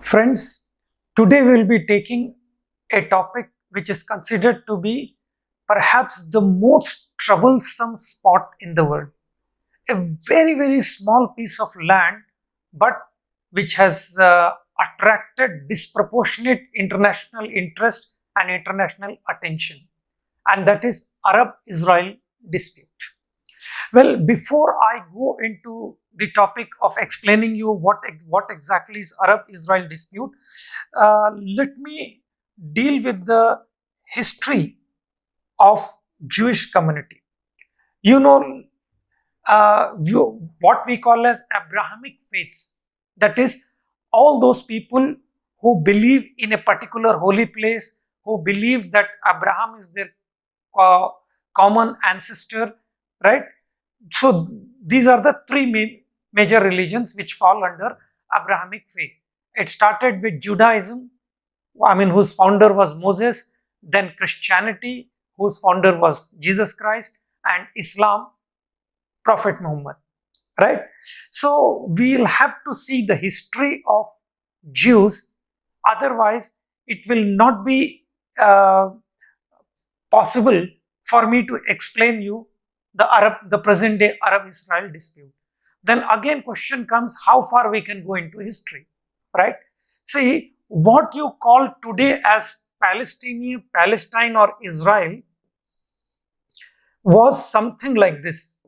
Friends, today we will be taking a topic which is considered to be perhaps the most troublesome spot in the world. A very, very small piece of land, but which has attracted disproportionate international interest and international attention, and that is Arab-Israel dispute. Well, before I go into the topic of explaining you what exactly is Arab-Israel dispute, let me deal with the history of Jewish community. You know, what we call as Abrahamic faiths, that is, all those people who believe in a particular holy place, who believe that Abraham is their uh, common ancestor, right? So these are the three major religions which fall under Abrahamic faith. It started with Judaism, whose founder was Moses, then Christianity, whose founder was Jesus Christ, and Islam, Prophet Muhammad, right? So we'll have to see the history of Jews, otherwise it will not be possible for me to explain you the present day Arab-Israel dispute. Then again question comes, how far we can go into history, right? See, what you call today as Palestine or Israel was something like this,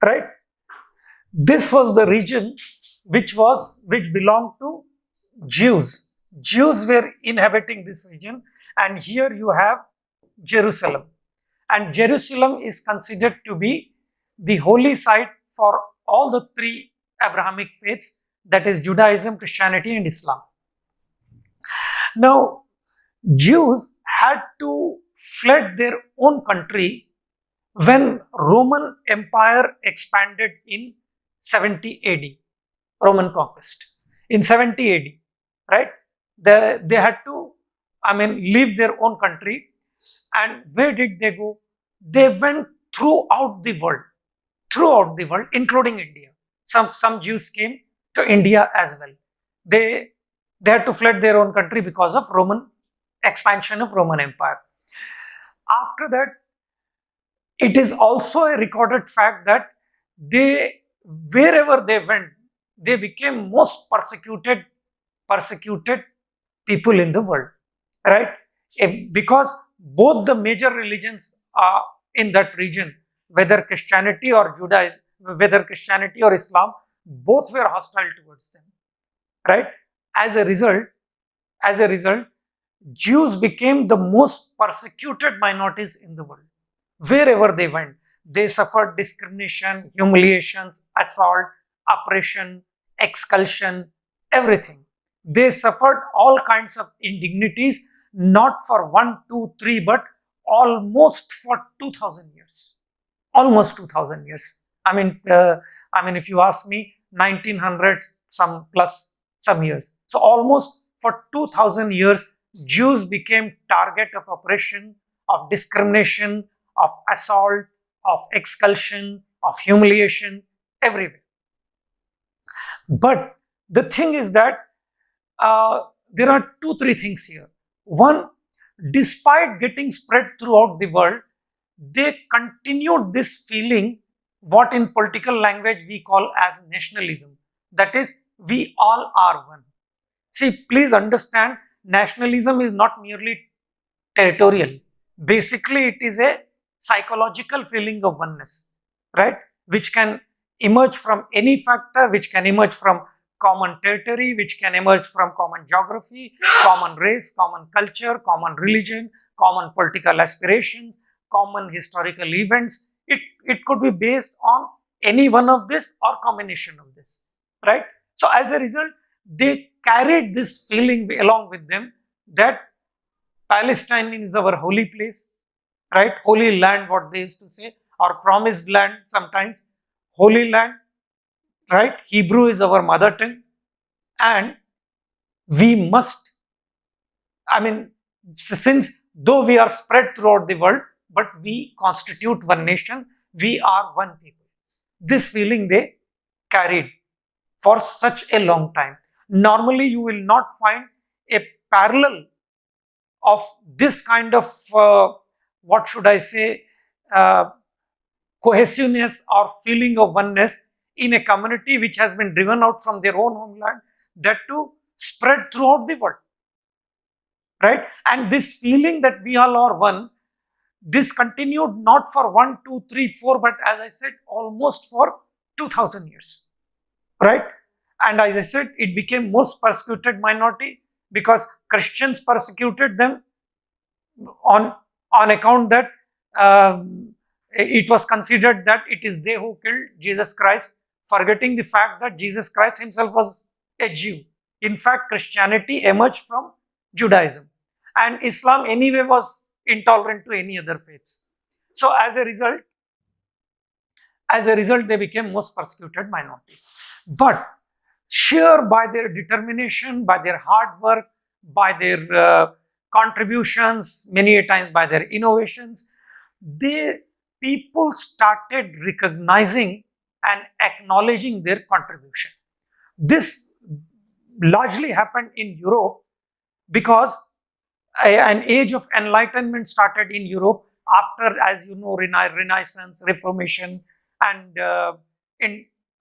right? This was the region which belonged to Jews. Jews were inhabiting this region, and here you have Jerusalem. And Jerusalem is considered to be the holy site for all the three Abrahamic faiths, that is Judaism, Christianity, and Islam. Now, Jews had to fled their own country when Roman Empire expanded in 70 AD, Roman conquest. In 70 AD, right? They had to, leave their own country. And where did they go? They went throughout the world, including India. Some Jews came to India as well. They had to fled their own country because of Roman expansion of Roman Empire. After that, it is also a recorded fact that wherever they went, they became most persecuted people in the world, right? Because both the major religions are in that region, whether Christianity or Judaism, whether Christianity or Islam, both were hostile towards them, right? As a result, Jews became the most persecuted minorities in the world. Wherever they went, they suffered discrimination, humiliations, assault, oppression, expulsion, everything. They suffered all kinds of indignities, not for 1, 2, 3, but almost for 2000 years. Almost 2000 years. If you ask me, 1900 some years. So almost for 2000 years, Jews became target of oppression, of discrimination, of assault, of expulsion, of humiliation, everywhere. But the thing is that there are 2, 3 things here. One, despite getting spread throughout the world, they continued this feeling, what in political language we call as nationalism. That is, we all are one. See, please understand, nationalism is not merely territorial. Basically, it is a psychological feeling of oneness, right? Which can emerge from any factor, which can emerge from common territory, which can emerge from common geography, common race, common culture, common religion, common political aspirations, common historical events. It could be based on any one of this or combination of this, right? So as a result, they carried this feeling along with them that Palestine is our holy place, right? Holy land, what they used to say, or promised land sometimes, holy land, right? Hebrew is our mother tongue, and we must, since though we are spread throughout the world, but we constitute one nation, we are one people. This feeling they carried for such a long time. normally you will not find a parallel of this kind of, what should I say, uh, cohesiveness or feeling of oneness in a community which has been driven out from their own homeland, that too spread throughout the world, right? And this feeling that we all are one, this continued not for 1, 2, 3, 4, but as I said, almost for 2000 years, right? And as I said, it became most persecuted minority because Christians persecuted them on account that it was considered that it is they who killed Jesus Christ, forgetting the fact that Jesus Christ himself was a Jew. In fact, Christianity emerged from Judaism, and Islam anyway was intolerant to any other faiths. So as a result, they became most persecuted minorities. But sheer by their determination, by their hard work, by their contributions, many a times by their innovations, people started recognizing and acknowledging their contribution. This largely happened in Europe because an age of enlightenment started in Europe after, as you know, Renaissance, Reformation, and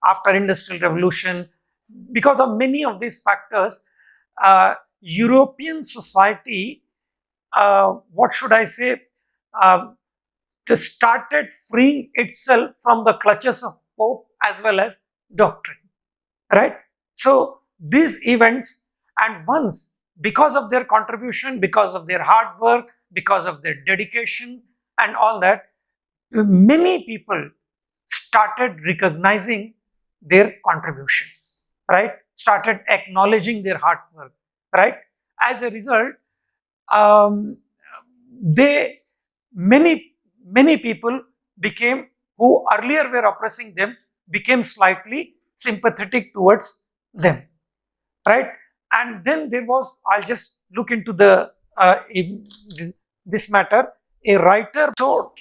after Industrial Revolution. Because of many of these factors, European society, what should I say, just started freeing itself from the clutches of Pope as well as doctrine, right? So these events, and once, because of their contribution, because of their hard work, because of their dedication and all that, many people started recognizing their contribution, right? Started acknowledging their hard work, right? As a result, many people became, who earlier were oppressing them, became slightly sympathetic towards them, right? And then there was, I'll just look into this matter, a writer. So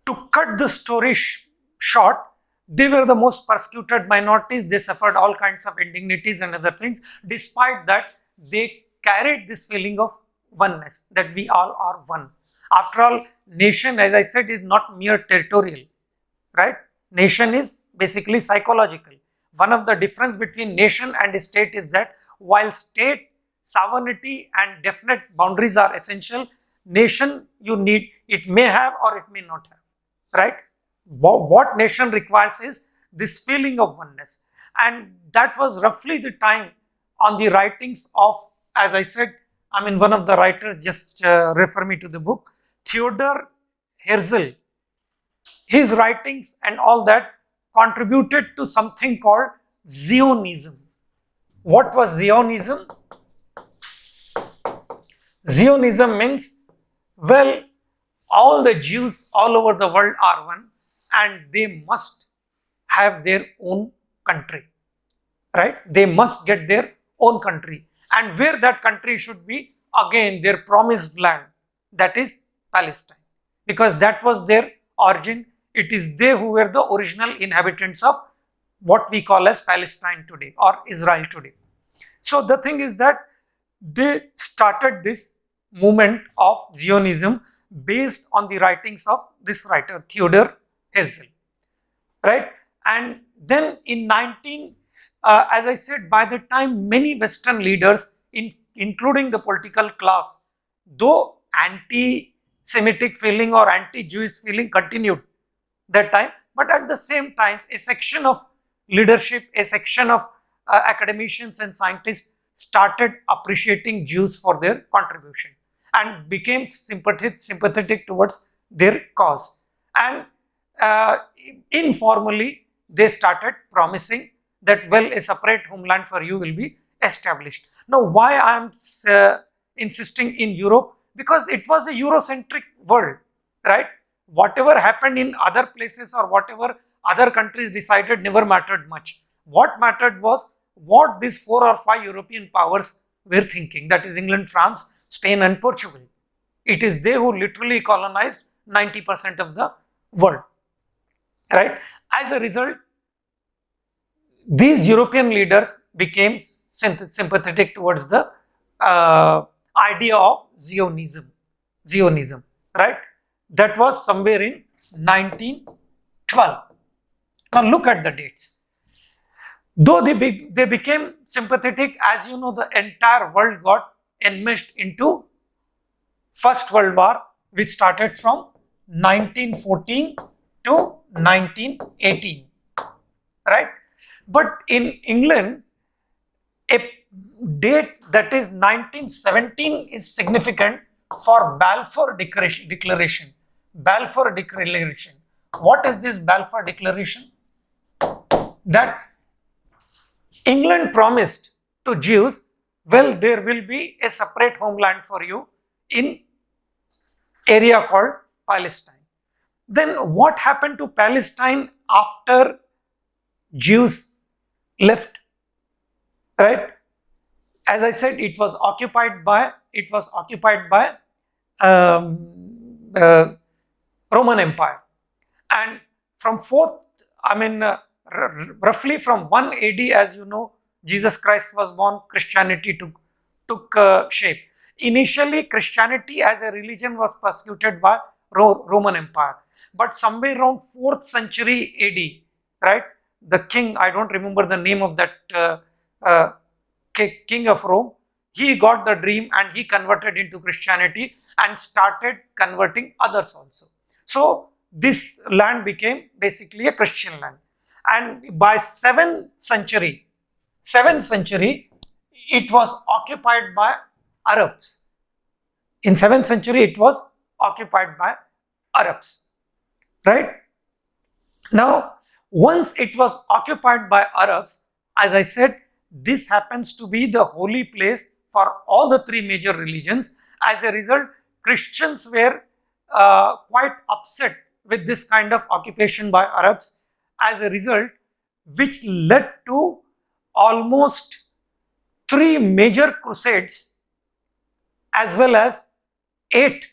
to cut the story short, they were the most persecuted minorities. They suffered all kinds of indignities and other things. Despite that, they carried this feeling of oneness, that we all are one. After all, nation, as I said, is not mere territorial, right? Nation is basically psychological. One of the difference between nation and state is that while state sovereignty and definite boundaries are essential, nation, you need, it may have or it may not have, right? What nation requires is this feeling of oneness. And that was roughly the time on the writings of, as I said, I mean, one of the writers, just refer me to the book, Theodor Herzl. His writings and all that contributed to something called Zionism. What was Zionism? Zionism means, well, all the Jews all over the world are one and they must have their own country, right? They must get their own country. And where that country should be, again, their promised land, that is Palestine. Because that was their origin. It is they who were the original inhabitants of what we call as Palestine today or Israel today. So the thing is that they started this movement of Zionism based on the writings of this writer, Theodor Herzl, right? And then in as I said, by the time many Western leaders, including the political class, though anti-Semitic feeling or anti-Jewish feeling continued that time, but at the same time, a section of leadership, a section of academicians and scientists started appreciating Jews for their contribution and became sympathetic towards their cause. And informally, they started promising that, well, a separate homeland for you will be established. Now, why I am insisting in Europe? Because it was a Eurocentric world, right? Whatever happened in other places or whatever other countries decided never mattered much. What mattered was what these 4 or 5 European powers were thinking, that is England, France, Spain and Portugal. It is they who literally colonized 90% of the world, right? As a result, these European leaders became sympathetic towards the idea of Zionism, right? That was somewhere in 1912. Now look at the dates. Though they became sympathetic, as you know, the entire world got enmeshed into First World War, which started from 1914 to 1918, right? But in England, a date that is 1917 is significant for Balfour Declaration. Balfour Declaration. What is this Balfour Declaration? That England promised to Jews, well, there will be a separate homeland for you in area called Palestine. Then what happened to Palestine after Jews left? Right? As I said, it was occupied by Roman Empire, and from roughly from 1 AD, as you know, Jesus Christ was born. Christianity took shape. Initially, Christianity as a religion was persecuted by Roman Empire, but somewhere around 4th century AD, right? The king, I don't remember the name of that king of Rome, he got the dream and he converted into Christianity and started converting others also. So this land became basically a Christian land, and by 7th century, it was occupied by Arabs. In 7th century, it was occupied by Arabs, right? Now, once it was occupied by Arabs, as I said, this happens to be the holy place for all the three major religions. As a result, Christians were quite upset with this kind of occupation by Arabs. As a result, which led to almost 3 major crusades, as well as 8,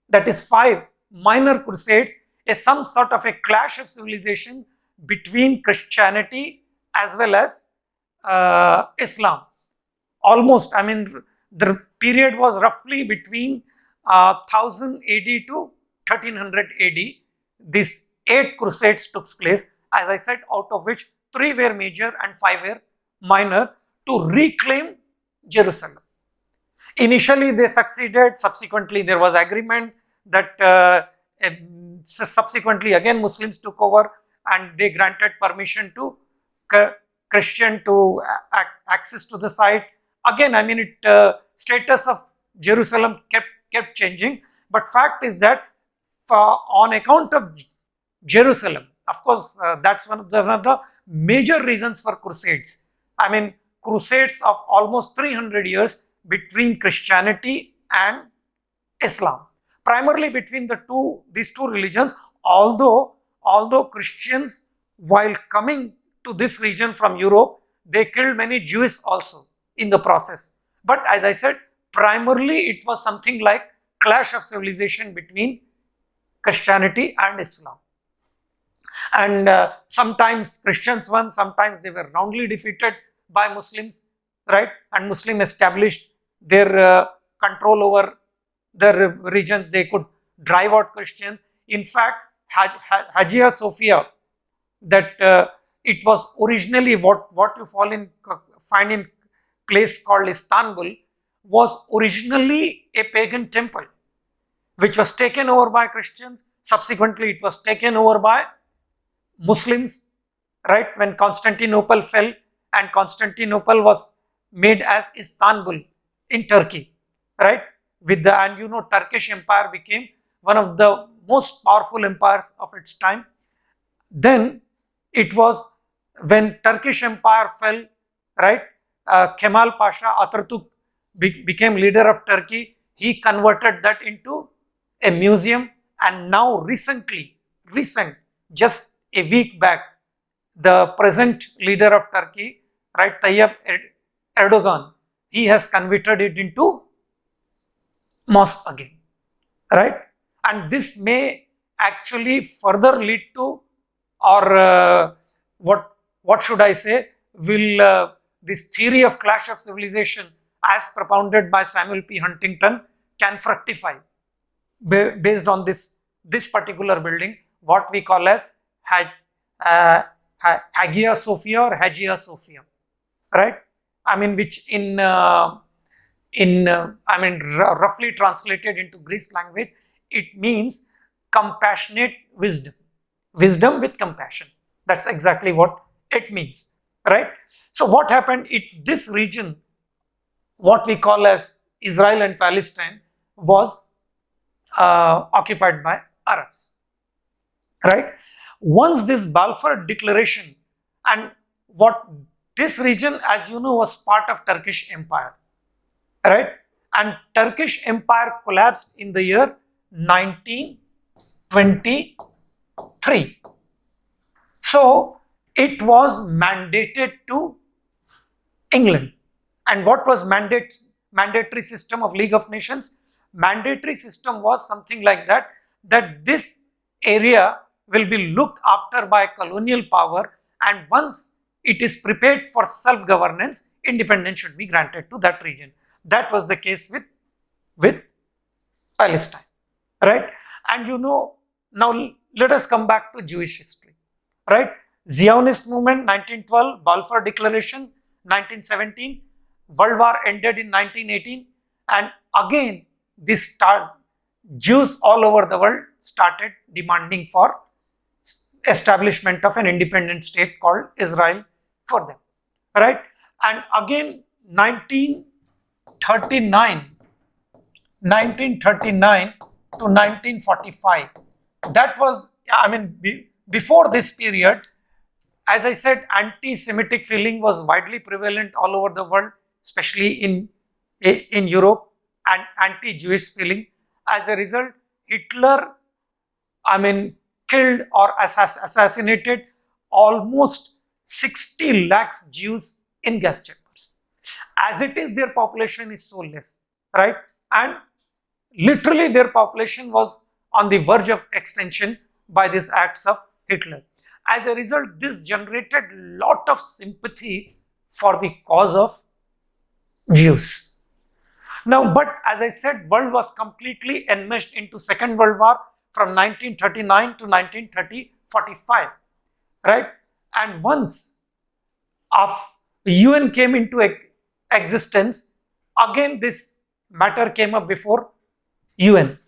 that is 5 minor crusades, some sort of a clash of civilization between Christianity as well as Islam. Almost, the period was roughly between 1000 AD to 1300 AD. These 8 crusades took place, as I said, out of which 3 were major and 5 were minor, to reclaim Jerusalem. Initially they succeeded, subsequently there was agreement that subsequently again Muslims took over and they granted permission to Christian to access to the site. Again, status of Jerusalem kept changing, but fact is that on account of Jerusalem, of course, that's one of the major reasons for crusades. Crusades of almost 300 years between Christianity and Islam, primarily between these two religions. Although Christians, while coming to this region from Europe, they killed many Jews also in the process. But as I said, primarily it was something like clash of civilization between Christianity and Islam. And sometimes Christians won, sometimes they were roundly defeated by Muslims, right? And Muslims established their control over the region. They could drive out Christians. In fact, Hagia Sophia, that it was originally what you find in place called Istanbul, was originally a pagan temple which was taken over by Christians. Subsequently, it was taken over by Muslims, right? When Constantinople fell and Constantinople was made as Istanbul in Turkey, right? And Turkish Empire became one of the most powerful empires of its time. Then it was when Turkish Empire fell, right? Kemal Pasha Atatürk became leader of Turkey. He converted that into a museum, and now just a week back, the present leader of Turkey, right, Tayyip Erdogan, he has converted it into mosque again, right? And this may actually further lead to, or what should I say, this theory of clash of civilization as propounded by Samuel P. Huntington can fructify based on this particular building, what we call as Hagia Sophia or Hagia Sophia, right? I mean, which roughly translated into Greek language, it means compassionate wisdom, wisdom with compassion. That's exactly what it means, right? So what happened? This region, what we call as Israel and Palestine, was occupied by Arabs, right? Once this Balfour Declaration, and what this region, as you know, was part of Turkish Empire, right? And Turkish Empire collapsed in the year 1923. So it was mandated to England. And what was mandatory system of League of Nations? Mandatory system was something like that this area will be looked after by colonial power, and once it is prepared for self-governance, independence should be granted to that region. That was the case with Palestine, right? And you know, now let us come back to Jewish history, right? Zionist movement, 1912, Balfour Declaration, 1917, World War ended in 1918, and again Jews all over the world started demanding for establishment of an independent state called Israel for them, right? And again 1939 to 1945, that was, I mean, before this period, as I said, anti-Semitic feeling was widely prevalent all over the world, especially in Europe, and anti-Jewish feeling. As a result, Hitler, killed or assassinated almost 60 lakhs Jews in gas chambers. As it is, their population is so less, right? And literally their population was on the verge of extinction by these acts of Hitler. As a result, this generated lot of sympathy for the cause of Jews. Now, but as I said, world was completely enmeshed into Second World War from 1939 to 1945, right? And once UN came into existence, again this matter came up before UN,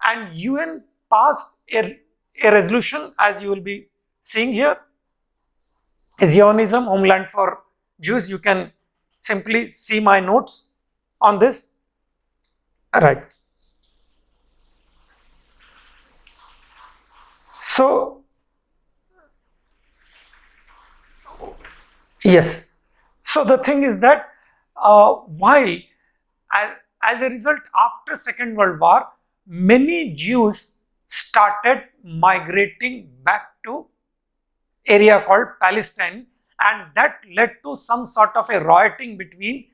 and UN passed a resolution, as you will be seeing here, Zionism, Homeland for Jews. You can simply see my notes on this. Right. So, yes. So the thing is that while as a result, after Second World War, many Jews started migrating back to area called Palestine, and that led to some sort of a rioting between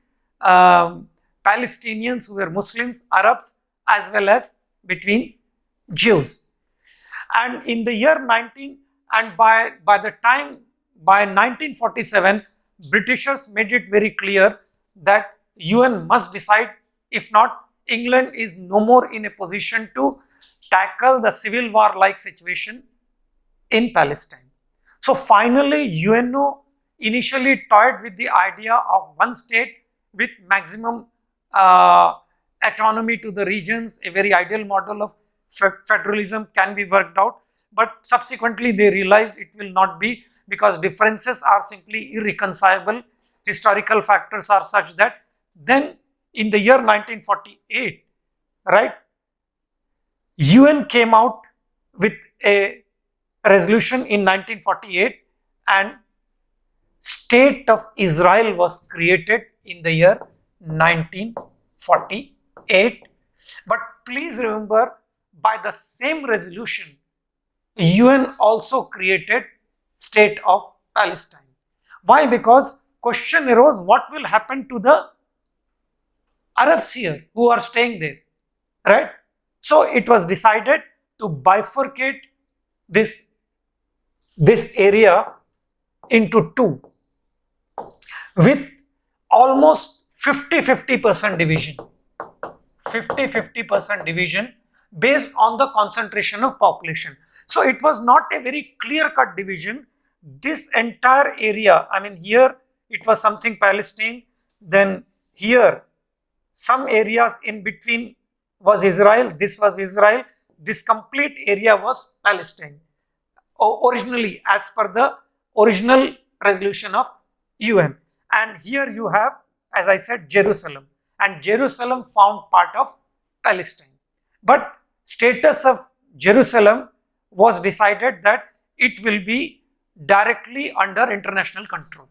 Palestinians who were Muslims, Arabs, as well as between Jews. And in the year by 1947, Britishers made it very clear that UN must decide. If not, England is no more in a position to tackle the civil war like situation in Palestine. So finally, UNO initially toyed with the idea of one state with maximum autonomy to the regions. A very ideal model of federalism can be worked out, but subsequently they realized it will not be, because differences are simply irreconcilable. Historical factors are such that then in the year 1948, right, UN came out with a resolution in 1948, and State of Israel was created in the year 1948. But please remember, by the same resolution, UN also created State of Palestine. Why? Because question arose, what will happen to the Arabs here who are staying there, right? So it was decided to bifurcate this area into two. with almost 50% division. 50% division based on the concentration of population. So it was not a very clear-cut division. This entire area, I mean, here it was something Palestine, then here some areas in between was Israel, this was Israel, this complete area was Palestine. Originally, as per the original resolution of UN. And here you have, as I said, Jerusalem, and Jerusalem formed part of Palestine. But status of Jerusalem was decided that it will be directly under international control,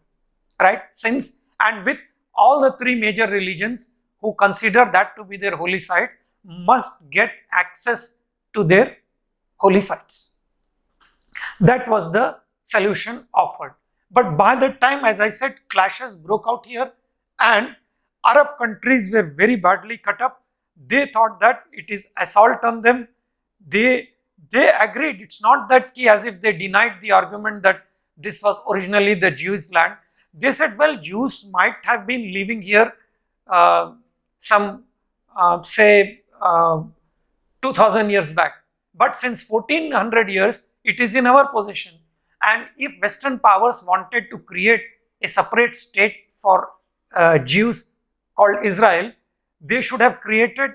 right? Since, and with all the three major religions who consider that to be their holy site must get access to their holy sites. That was the solution offered. But by that time, as I said, clashes broke out here and Arab countries were very badly cut up. They thought that it is assault on them. They agreed. It's not that as if they denied the argument that this was originally the Jewish land. They said, well, Jews might have been living here say 2000 years back. But since 1400 years, it is in our possession. And if Western powers wanted to create a separate state for Jews called Israel, they should have created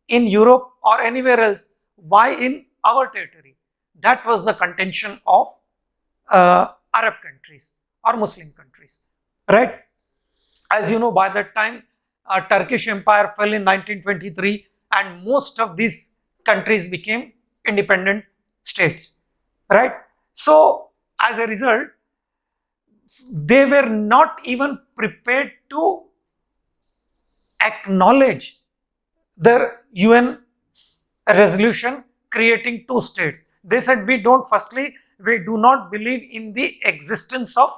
in Europe or anywhere else. Why in our territory? That was the contention of Arab countries or Muslim countries, right? As you know, by that time, Turkish Empire fell in 1923 and most of these countries became independent states, right? So, as a result, they were not even prepared to acknowledge the UN resolution creating two states. They said, we do not believe in the existence of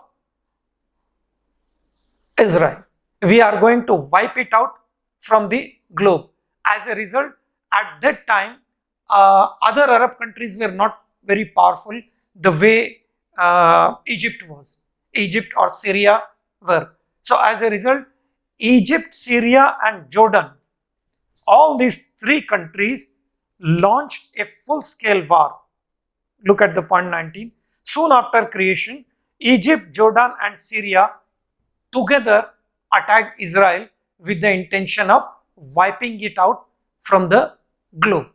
Israel. We are going to wipe it out from the globe. As a result, at that time, other Arab countries were not very powerful the way Egypt was. Egypt or Syria were. So as a result, Egypt, Syria and Jordan, all these three countries launched a full-scale war. Look at the point 19. Soon after creation, Egypt, Jordan and Syria together attacked Israel with the intention of wiping it out from the globe.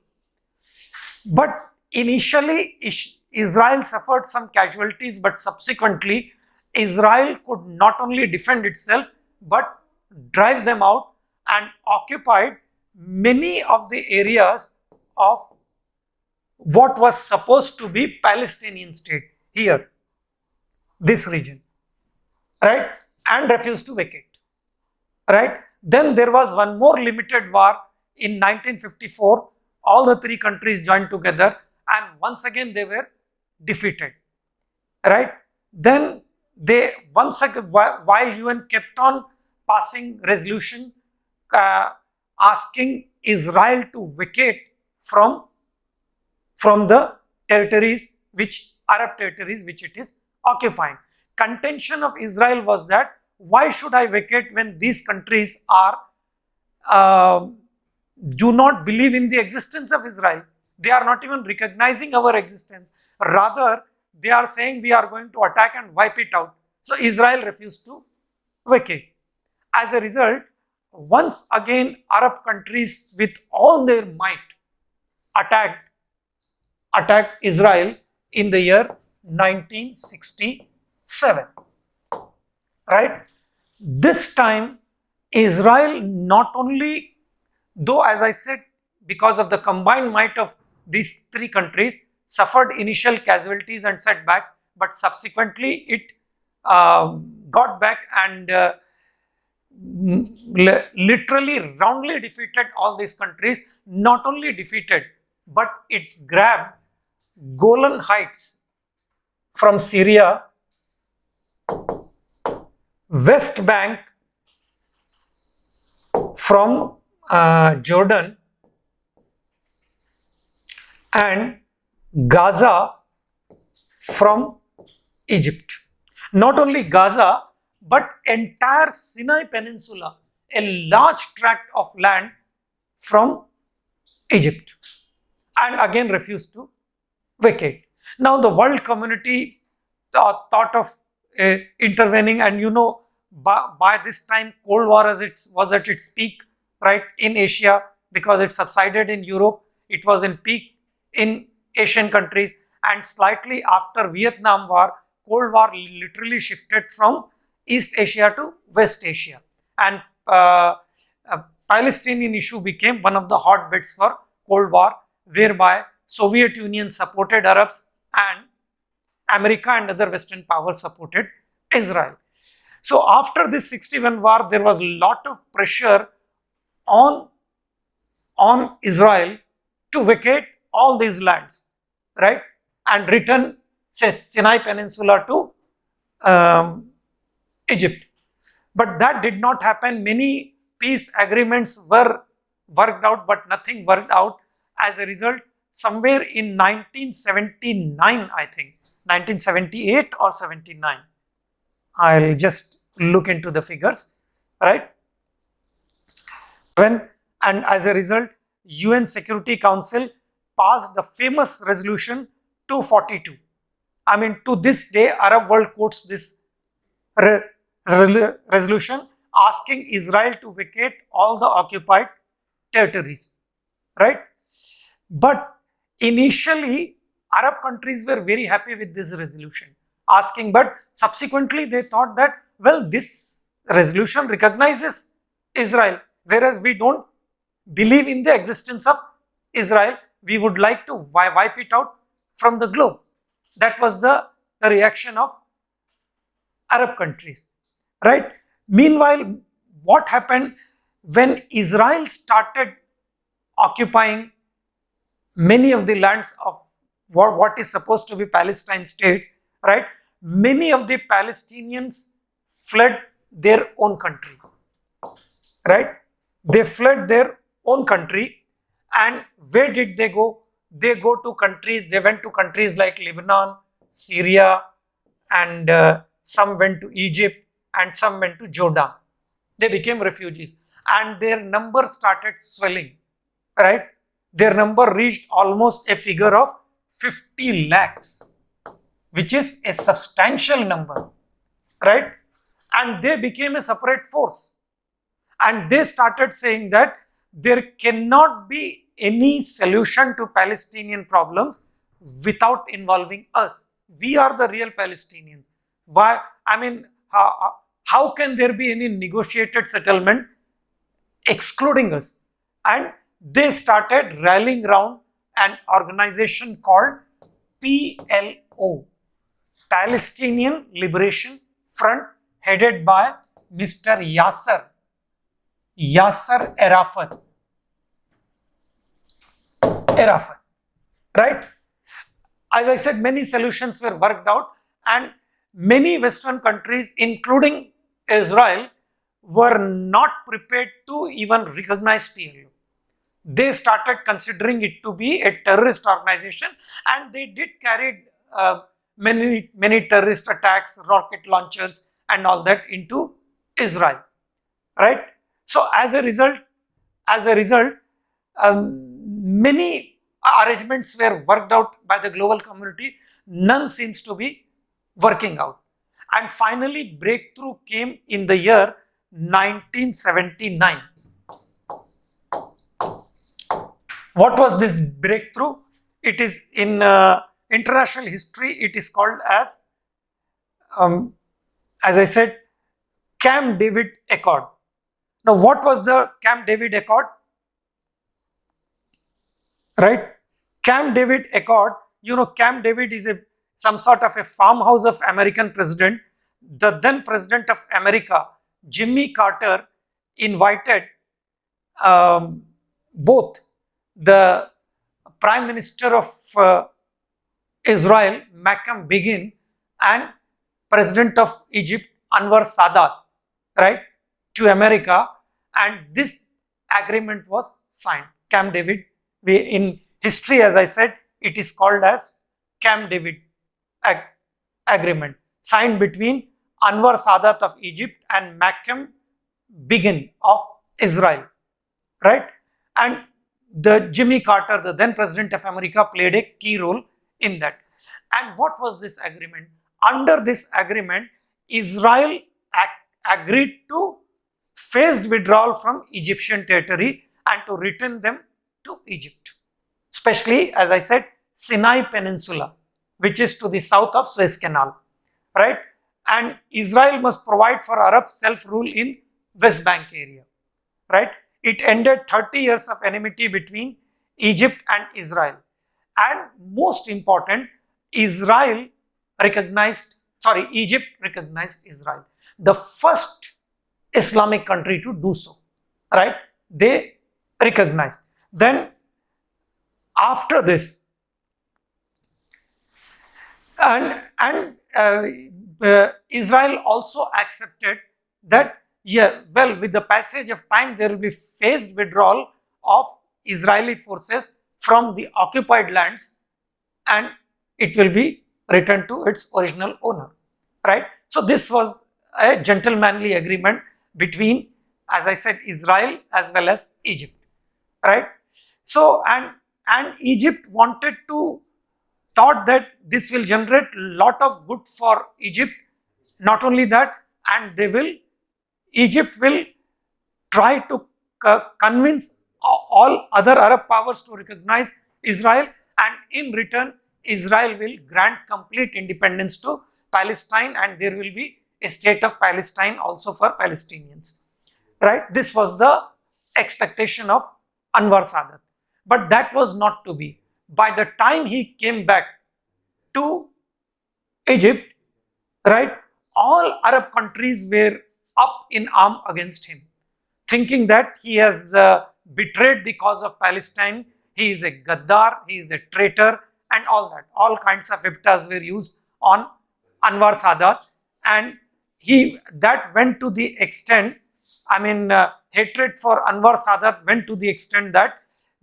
But initially, Israel suffered some casualties, but subsequently, Israel could not only defend itself, but drive them out and occupied many of the areas of what was supposed to be Palestinian state here, this region, right? And refused to vacate, right? Then there was one more limited war in 1954. All the three countries joined together and once again they were defeated, right? Then they once again, while UN kept on passing resolution asking Israel to vacate from the territories which Arab territories which it is occupying. Contention of Israel was that why should I vacate when these countries are do not believe in the existence of Israel. They are not even recognizing our existence. Rather, they are saying we are going to attack and wipe it out. So Israel refused to vacate. As a result, once again Arab countries with all their might attacked Israel in the year 1967, right? This time Israel not only, though as I said, because of the combined might of these three countries, suffered initial casualties and setbacks, but subsequently it got back and literally roundly defeated all these countries. Not only defeated, but it grabbed Golan Heights from Syria, West Bank from Jordan, and Gaza from Egypt. Not only Gaza, but entire Sinai Peninsula, a large tract of land from Egypt, and again refused to vacate. Now the world community thought of intervening, and by this time Cold War was at its peak, right, in Asia, because it subsided in Europe. It was in peak in Asian countries, and slightly after Vietnam War, Cold War literally shifted from East Asia to West Asia, and Palestinian issue became one of the hotbeds for Cold War, whereby Soviet Union supported Arabs and America and other Western powers supported Israel. So after this 61 war, there was a lot of pressure on Israel to vacate all these lands, right, and return, say, Sinai Peninsula to Egypt. But that did not happen. Many peace agreements were worked out, but nothing worked out. As a result, somewhere in 1979, I think, 1978 or 79, I'll just look into the figures, right? And as a result, UN Security Council passed the famous resolution 242. I mean, to this day, Arab world quotes this resolution, asking Israel to vacate all the occupied territories, right? But initially, Arab countries were very happy with this resolution, asking, but subsequently they thought that, well, this resolution recognizes Israel, whereas we don't believe in the existence of Israel. We would like to wipe it out from the globe. That was the reaction of Arab countries, right? Meanwhile, what happened when Israel started occupying many of the lands of what is supposed to be Palestine states, right? Many of the Palestinians fled their own country, right? They fled their own country, and where did they go? They went to countries like Lebanon, Syria, and some went to Egypt, and some went to Jordan. They became refugees, and their number started swelling, right? Their number reached almost a figure of 50 lakhs, which is a substantial number, right? And they became a separate force, and they started saying that there cannot be any solution to Palestinian problems without involving us. We are the real Palestinians. Why? I mean, how can there be any negotiated settlement excluding us? And they started rallying around an organization called PLO, Palestinian Liberation Front, headed by Mr. Yasser Arafat, right? As I said, many solutions were worked out, and many Western countries, including Israel, were not prepared to even recognize PLO. They started considering it to be a terrorist organization, and they did carry many terrorist attacks, rocket launchers, and all that into Israel, right? So as a result, many arrangements were worked out by the global community. None seems to be working out, and finally breakthrough came in the year 1979. What was this breakthrough? It is in international history, it is called as I said, Camp David Accord. Now, what was the Camp David Accord? Right? Camp David Accord, Camp David is some sort of a farmhouse of American president. The then president of America, Jimmy Carter, invited both the Prime Minister of Israel, Menachem Begin, and President of Egypt, Anwar Sadat, right, to America, and this agreement was signed. Camp David, in history, as I said, it is called as Camp David Agreement, signed between Anwar Sadat of Egypt and Menachem Begin of Israel, right? And the Jimmy Carter, the then president of America, played a key role in that. And what was this agreement? Under this agreement, Israel agreed to phased withdrawal from Egyptian territory and to return them to Egypt, especially, as I said, Sinai Peninsula, which is to the south of Suez Canal, right? And Israel must provide for Arab self-rule in West Bank area, right? It ended 30 years of enmity between Egypt and Israel. And most important, Egypt recognized Israel, the first Islamic country to do so, right? They recognized. Then after this, Israel also accepted that, yeah, well, with the passage of time, there will be phased withdrawal of Israeli forces from the occupied lands and it will be returned to its original owner, right? So this was a gentlemanly agreement between, as I said, Israel as well as Egypt, right? So, and Egypt thought that this will generate a lot of good for Egypt. Not only that, and Egypt will try to convince all other Arab powers to recognize Israel, and in return, Israel will grant complete independence to Palestine, and there will be a state of Palestine also for Palestinians, right? This was the expectation of Anwar Sadat, but that was not to be. By the time he came back to Egypt, right, all Arab countries were up in arms against him, thinking that he has betrayed the cause of Palestine, he is a Gaddar, he is a traitor, and all that. All kinds of epithets were used on Anwar Sadat, and that went to the extent, hatred for Anwar Sadat went to the extent that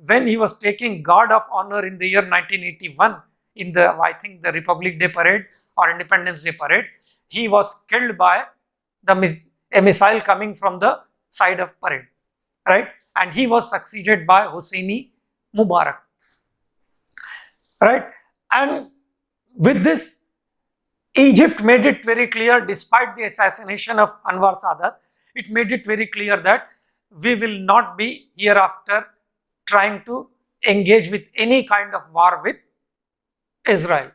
when he was taking Guard of Honor in the year 1981, in the, I think, the Republic Day Parade or Independence Day Parade, he was killed by a missile coming from the side of parade, right? And he was succeeded by Hosseini Mubarak, right? And with this, Egypt made it very clear, despite the assassination of Anwar Sadat, it made it very clear that we will not be hereafter trying to engage with any kind of war with Israel.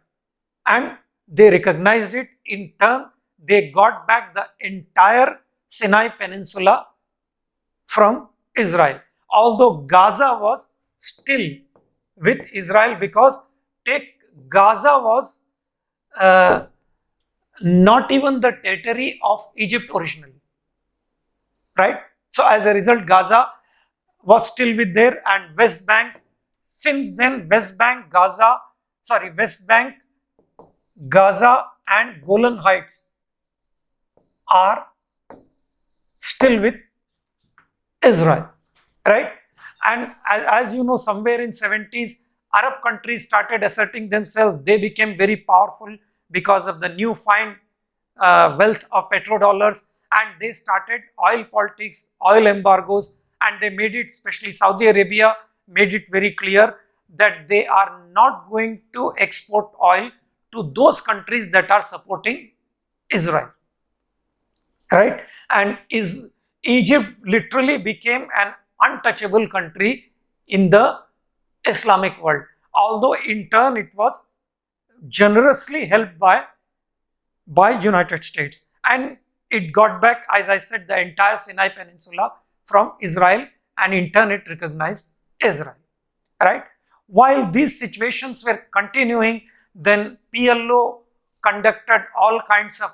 And they recognized it. In turn, they got back the entire Sinai Peninsula from Israel. Although Gaza was still with Israel, because Gaza was not even the territory of Egypt originally, right? So as a result, Gaza was still with there, and West Bank, since then West Bank, Gaza and Golan Heights are still with Israel, right? And as you know, somewhere in 70s, Arab countries started asserting themselves. They became very powerful because of the new find wealth of petrodollars, and they started oil politics, oil embargoes, and they made it, especially Saudi Arabia, made it very clear that they are not going to export oil to those countries that are supporting Israel, right? And Egypt literally became an untouchable country in the Islamic world, although in turn it was generously helped by United States, and it got back, as I said, the entire Sinai Peninsula from Israel, and in turn it recognized Israel, right? While these situations were continuing, then PLO conducted all kinds of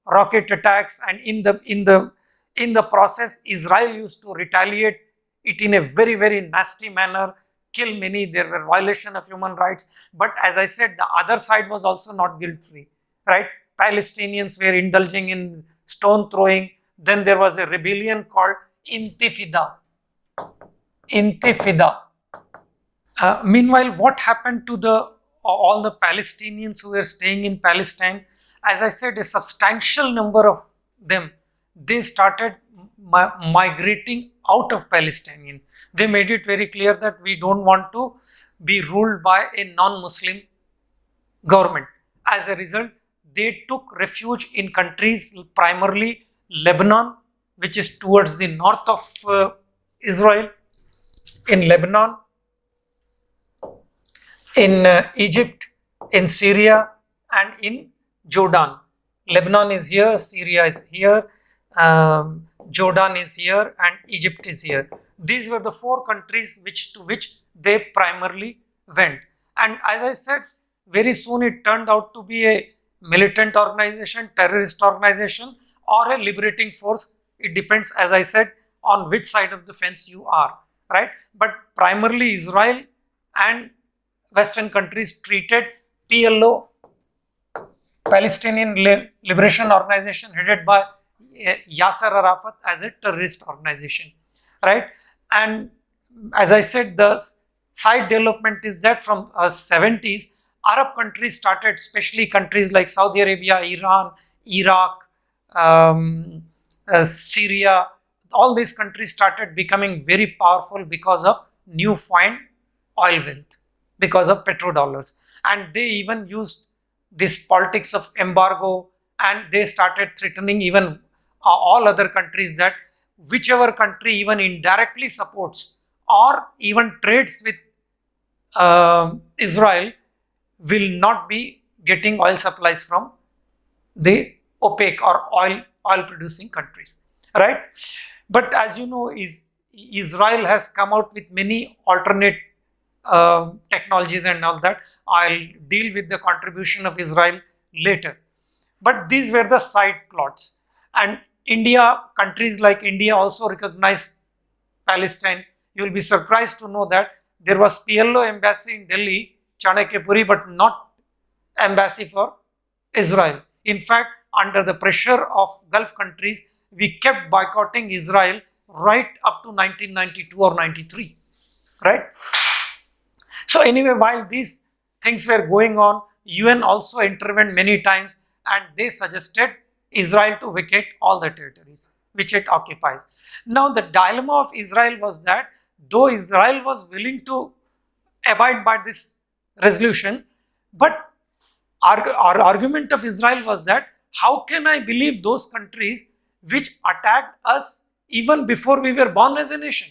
rocket attacks, and in the process, Israel used to retaliate it in a very, very nasty manner, kill many. There were violations of human rights, but as I said, the other side was also not guilt-free, right? Palestinians were indulging in stone throwing. Then there was a rebellion called Intifada. Meanwhile, what happened to all the Palestinians who were staying in Palestine? as I said, a substantial number of them, they started migrating out of Palestine. They made it very clear that we don't want to be ruled by a non-Muslim government. As a result, they took refuge in countries, primarily Lebanon, which is towards the north of Israel, in Lebanon, in Egypt, in Syria, and in Jordan. Lebanon is here, Syria is here, Jordan is here, and Egypt is here. These were the four countries to which they primarily went. And as I said, very soon it turned out to be a militant organization, terrorist organization, or a liberating force. It depends, as I said, on which side of the fence you are, right? But primarily Israel and Western countries treated PLO, Palestinian Liberation Organization, headed by Yasser Arafat, as a terrorist organization, right? And as I said, the side development is that from 70s, Arab countries started, especially countries like Saudi Arabia, Iran, Iraq, Syria, all these countries started becoming very powerful because of newfound oil wealth, because of petrodollars. And they even used this politics of embargo, and they started threatening even all other countries that whichever country even indirectly supports or even trades with Israel will not be getting oil supplies from the OPEC or oil producing countries, right? But as you know, Israel has come out with many alternate technologies and all that. I'll deal with the contribution of Israel later. But these were the side plots. And India, countries like India also recognized Palestine. You will be surprised to know that there was PLO embassy in Delhi, Chanakyapuri, but not embassy for Israel. In fact, under the pressure of Gulf countries, we kept boycotting Israel right up to 1992 or 93, right? So anyway, while these things were going on, UN also intervened many times, and they suggested Israel to vacate all the territories which it occupies. Now the dilemma of Israel was that though Israel was willing to abide by this resolution, but our argument of Israel was that how can I believe those countries which attacked us even before we were born as a nation?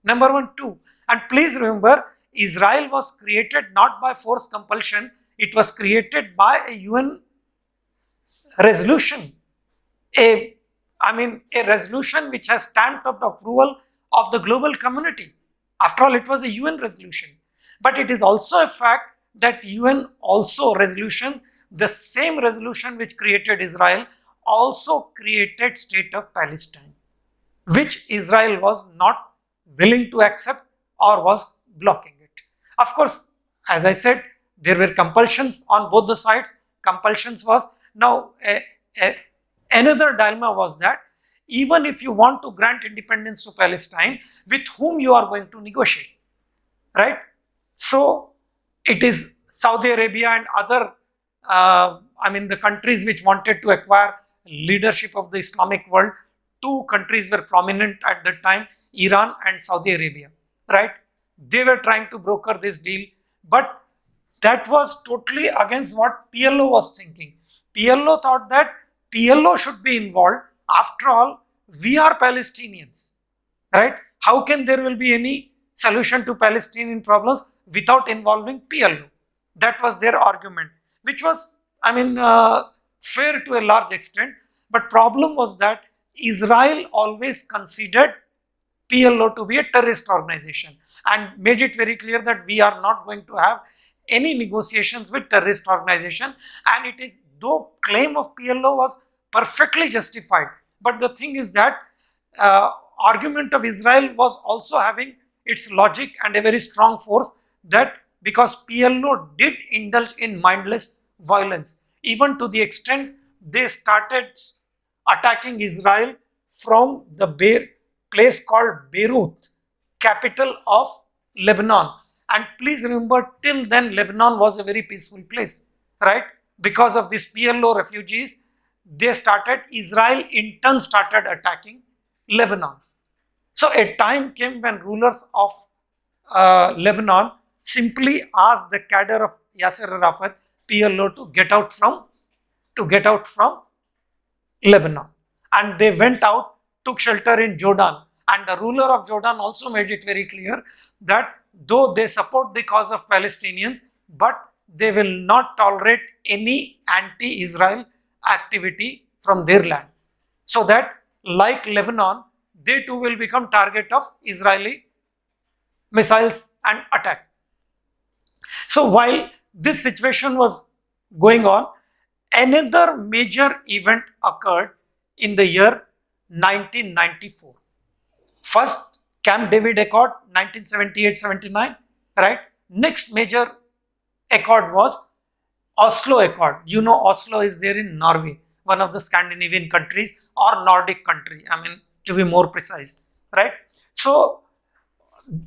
Number one. Two, and please remember, Israel was created not by force compulsion, it was created by a UN resolution, a resolution which has stamped of the approval of the global community. After all, it was a UN resolution. But it is also a fact that UN also resolution, the same resolution which created Israel, also created state of Palestine, which Israel was not willing to accept or was blocking it. Of course, as I said, there were compulsions on both the sides. Compulsions was, now another dilemma was that even if you want to grant independence to Palestine, with whom you are going to negotiate, right? So it is Saudi Arabia and other, the countries which wanted to acquire leadership of the Islamic world. Two countries were prominent at that time, Iran and Saudi Arabia, right? They were trying to broker this deal, but that was totally against what PLO was thinking. PLO thought that PLO should be involved. After all, we are Palestinians, right? How can there will be any solution to Palestinian problems without involving PLO? That was their argument, which was, fair to a large extent. But problem was that Israel always considered PLO to be a terrorist organization and made it very clear that we are not going to have any negotiations with terrorist organization. And it is, though claim of PLO was perfectly justified, but the thing is that argument of Israel was also having its logic and a very strong force, that because PLO did indulge in mindless violence, even to the extent they started attacking Israel from the place called Beirut, capital of Lebanon. And please remember, till then Lebanon was a very peaceful place, right? because of these PLO refugees, Israel in turn started attacking Lebanon. So a time came when rulers of Lebanon simply asked the cadre of Yasser Arafat, PLO, to get out from Lebanon, and they went out, took shelter in Jordan, and the ruler of Jordan also made it very clear that though they support the cause of Palestinians, but they will not tolerate any anti-Israel activity from their land, so that like Lebanon, they too will become target of Israeli missiles and attack. So while this situation was going on, another major event occurred in the year 1994. First, Camp David Accord, 1978-79, right? Next major accord was Oslo Accord. You know, Oslo is there in Norway, one of the Scandinavian countries or Nordic country, I mean, to be more precise, right? So,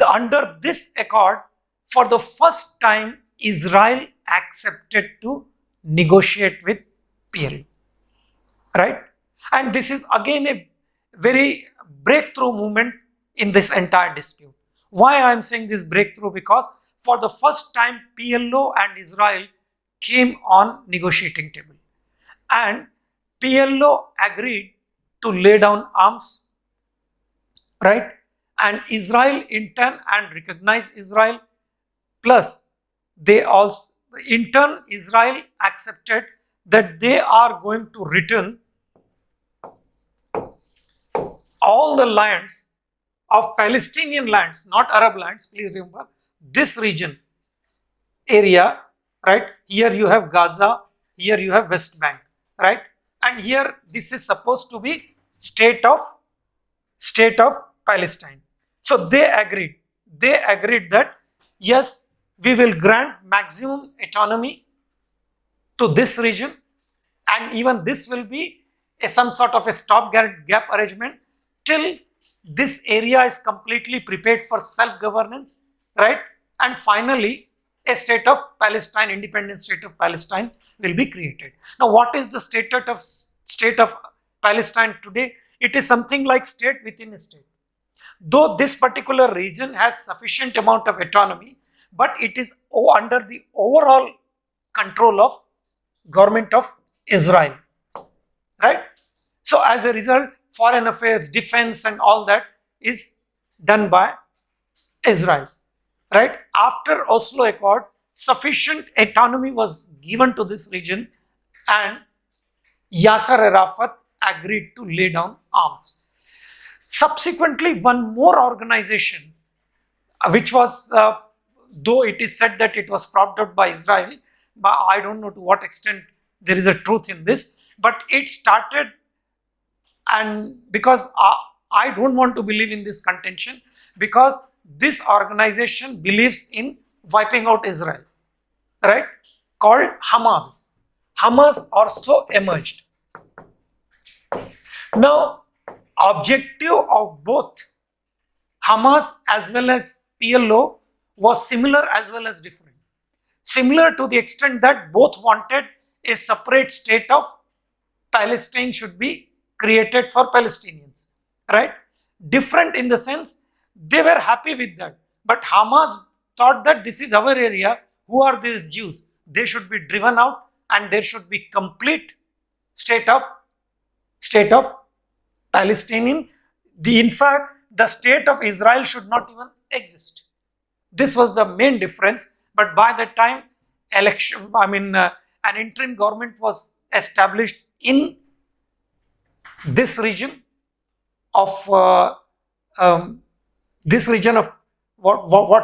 under this accord, for the first time, Israel accepted to negotiate with PLO, right? And this is again a very breakthrough movement in this entire dispute. Why I am saying this breakthrough? Because for the first time, PLO and Israel came on negotiating table, and PLO agreed to lay down arms, right? And Israel in turn and recognized Israel, plus they also in turn Israel accepted that they are going to return all the lands of Palestinian lands, not Arab lands, please remember, this region, area, right? Here you have Gaza, here you have West Bank, right? And here this is supposed to be state of Palestine. So they agreed that yes, we will grant maximum autonomy to this region, and even this will be some sort of a stopgap arrangement till this area is completely prepared for self-governance, right? And finally, a state of Palestine, independent state of Palestine will be created. Now, what is the state of Palestine today? It is something like state within a state. Though this particular region has sufficient amount of autonomy, but it is under the overall control of government of Israel, right? So as a result, foreign affairs, defense and all that is done by Israel, right? After Oslo Accord, sufficient autonomy was given to this region, and Yasser Arafat agreed to lay down arms. Subsequently, one more organization, which was, though it is said that it was propped up by Israel, but I don't know to what extent there is a truth in this, but it started, and because I don't want to believe in this contention, because this organization believes in wiping out Israel, right? Called Hamas. Hamas also emerged. Now, objective of both Hamas as well as PLO was similar as well as different. Similar to the extent that both wanted a separate state of Palestine should be created for Palestinians, right? Different in the sense they were happy with that, but Hamas thought that this is our area. Who are these Jews? They should be driven out, and there should be complete state of Palestinian. In fact, the state of Israel should not even exist. This was the main difference. But by the time an interim government was established in this region of what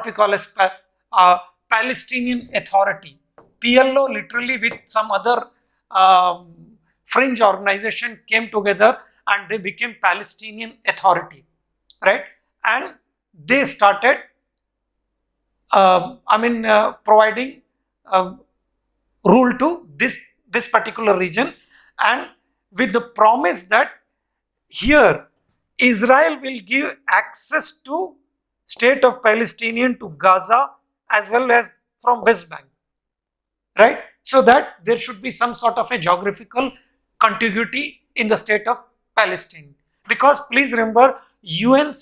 we call as Palestinian Authority. PLO literally with some other fringe organization came together and they became Palestinian Authority, right? And they started providing rule to this particular region, and with the promise that here Israel will give access to state of Palestinian to Gaza as well as from West Bank, right? So that there should be some sort of a geographical contiguity in the state of Palestine. Because please remember, UN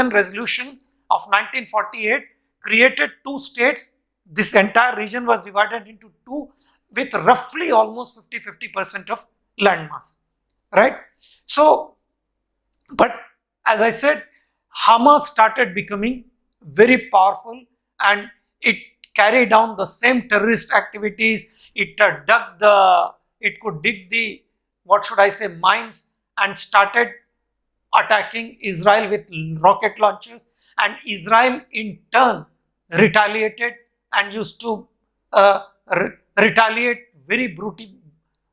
resolution of 1948 created two states. This entire region was divided into two with roughly almost 50% of landmass, right? So, but as I said, Hamas started becoming very powerful, and it carried down the same terrorist activities. It could dig the, what should I say, mines, and started attacking Israel with rocket launchers, and Israel in turn retaliated and used to retaliate very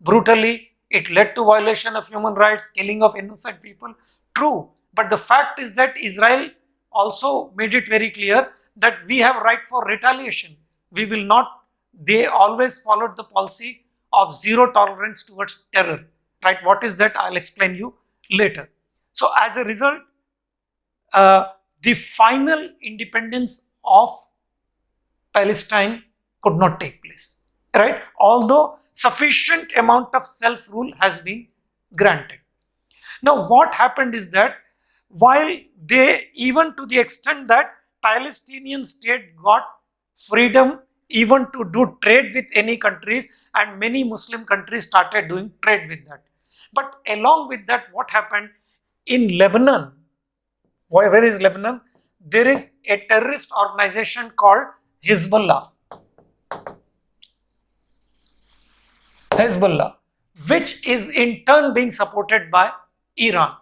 brutally. It led to violation of human rights, killing of innocent people. True, but the fact is that Israel also made it very clear that we have right for retaliation. We will not. They always followed the policy of zero tolerance towards terror. Right? What is that? I'll explain you later. So as a result, the final independence of Palestine could not take place, right? Although sufficient amount of self-rule has been granted. Now what happened is that while they, even to the extent that Palestinian state got freedom even to do trade with any countries, and many Muslim countries started doing trade with that. But along with that, what happened in Lebanon? Where is Lebanon? There is a terrorist organization called Hezbollah, which is in turn being supported by Iran.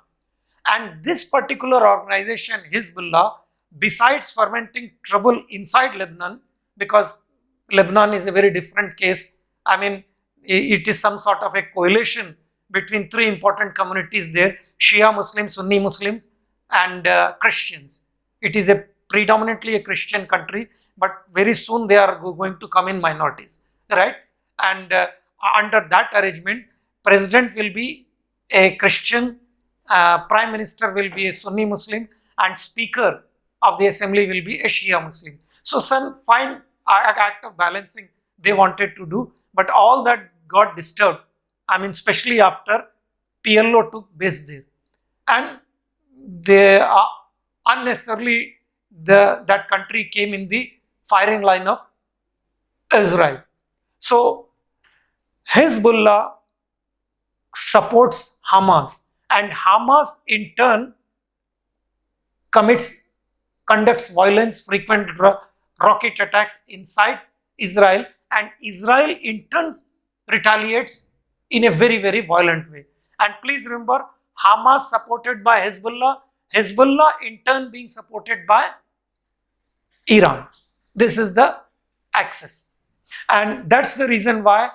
And this particular organization, Hezbollah, besides fermenting trouble inside Lebanon, because Lebanon is a very different case. I mean, it is some sort of a coalition between three important communities there: Shia Muslims, Sunni Muslims, and Christians. It is a predominantly a Christian country, but very soon they are going to come in minorities, right? And under that arrangement, president will be a Christian, prime minister will be a Sunni Muslim, and speaker of the assembly will be a Shia Muslim. So some fine act of balancing they wanted to do, but all that got disturbed. I mean, especially after PLO took base there, and they unnecessarily that country came in the firing line of Israel. So Hezbollah supports Hamas, and Hamas in turn conducts violence, frequent rocket attacks inside Israel, and Israel in turn retaliates in a very, very violent way. And please remember, Hamas supported by Hezbollah, Hezbollah in turn being supported by Iran. This is the axis, and that's the reason why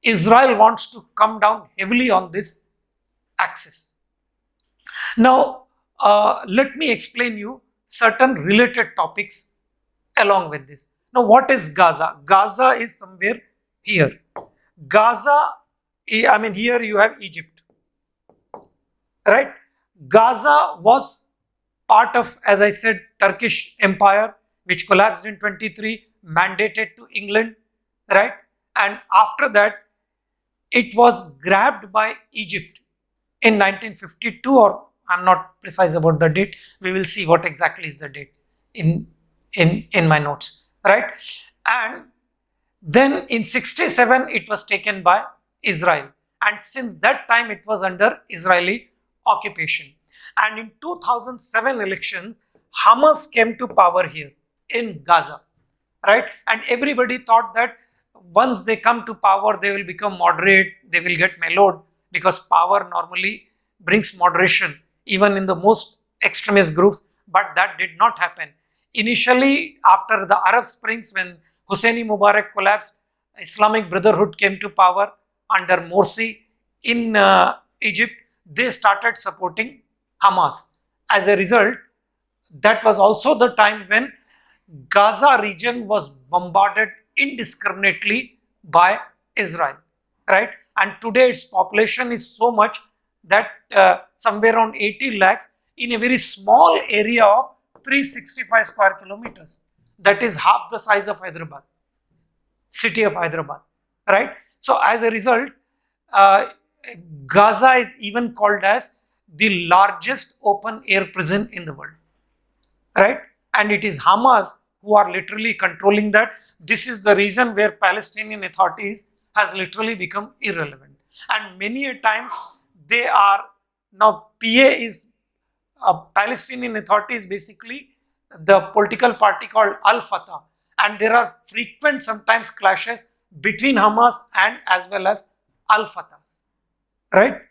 Israel wants to come down heavily on this axis. Now, let me explain you certain related topics along with this. Now, what is Gaza? Gaza is somewhere here. Gaza, I mean, here you have Egypt, right? Gaza was part of, as I said, Turkish Empire, which collapsed in 23, mandated to England, right? And after that, it was grabbed by Egypt in 1952, or I'm not precise about the date. We will see what exactly is the date in my notes, right? And then in 67, it was taken by Israel. And since that time, it was under Israeli occupation. And in 2007 elections, Hamas came to power here in Gaza, right? And everybody thought that once they come to power, they will become moderate, they will get mellowed, because power normally brings moderation, even in the most extremist groups, but that did not happen. Initially, after the Arab Springs, when Hosni Mubarak collapsed, Islamic Brotherhood came to power under Morsi in Egypt. They started supporting Hamas. As a result, that was also the time when Gaza region was bombarded indiscriminately by Israel, right? And today its population is so much that somewhere around 80 lakhs in a very small area of 365 square kilometers. That is half the size of Hyderabad, city of Hyderabad, right? So as a result, uh, Gaza is even called as the largest open air prison in the world, right? And it is Hamas who are literally controlling that. This is the reason where Palestinian authorities has literally become irrelevant. And many a times they are now PA is Palestinian authorities basically the political party called Al Fatah, and there are frequent sometimes clashes between Hamas and as well as Al Fatahs, right?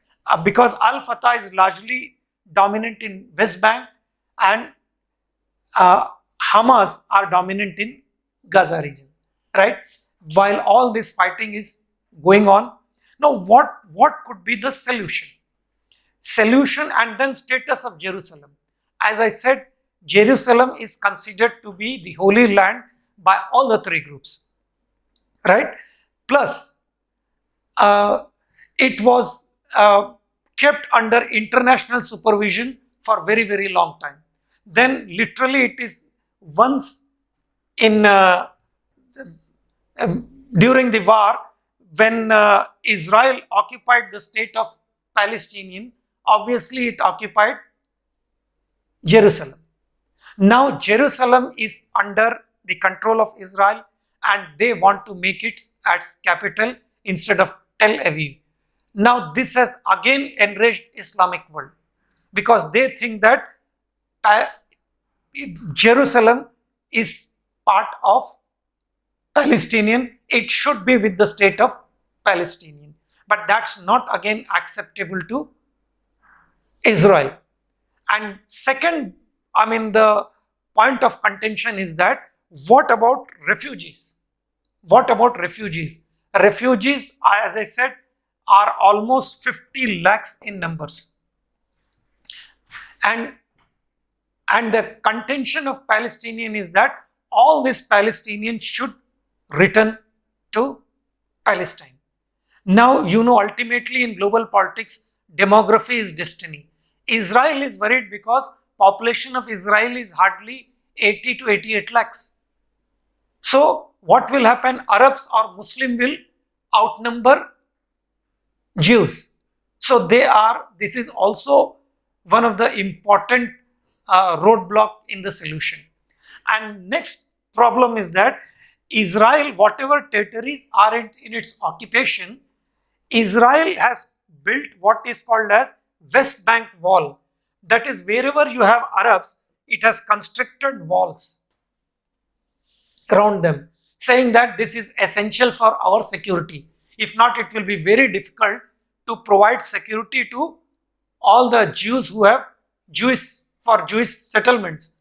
Because Al Fatah is largely dominant in West Bank and Hamas are dominant in Gaza region, right? While all this fighting is going on, now what could be the solution? Solution and then status of Jerusalem. As I said, Jerusalem is considered to be the holy land by all the three groups, right? Plus, it was kept under international supervision for very long time. Then literally it is once in during the war when Israel occupied the state of Palestinian, obviously it occupied Jerusalem. Now Jerusalem is under the control of Israel and they want to make it as capital instead of Tel Aviv. Now this has again enraged Islamic world because they think that Jerusalem is part of Palestinian, it should be with the state of Palestinian. But that's not again acceptable to Israel. And second, the point of contention is that what about refugees? What about refugees? Refugees, as I said, are almost 50 lakhs in numbers. And the contention of Palestinian is that all these Palestinians should return to Palestine. Now, ultimately in global politics, demography is destiny. Israel is worried because population of Israel is hardly 80 to 88 lakhs. So, what will happen? Arabs or Muslim will outnumber Jews. So, this is also one of the important roadblock in the solution. And next problem is that Israel, whatever territories are in its occupation, Israel has built what is called as West Bank wall. That is, wherever you have Arabs, it has constructed walls around them, saying that this is essential for our security. If not, it will be very difficult to provide security to all the Jews who have Jewish settlements,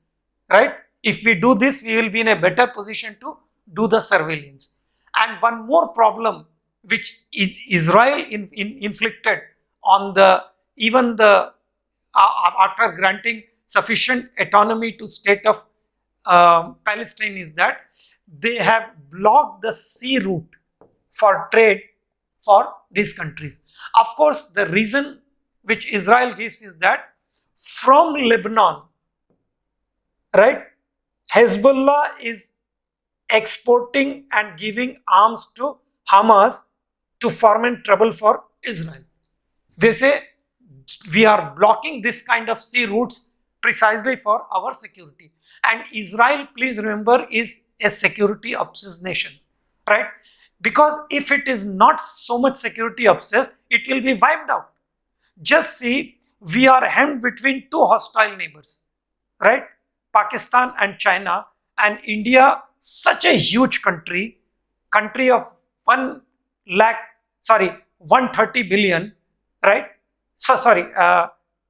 right? If we do this, we will be in a better position to do the surveillance. And one more problem which is Israel inflicted on after granting sufficient autonomy to state of Palestine is that they have blocked the sea route for trade for these countries. Of course, the reason which Israel gives is that from Lebanon, right, Hezbollah is exporting and giving arms to Hamas to foment trouble for Israel. They say we are blocking this kind of sea routes precisely for our security. And Israel, please remember, is a security obsessed nation, right? Because if it is not so much security obsessed, it will be wiped out. Just see, we are hemmed between two hostile neighbors, right? Pakistan and China, and India, such a huge country of 130 billion, right? So sorry,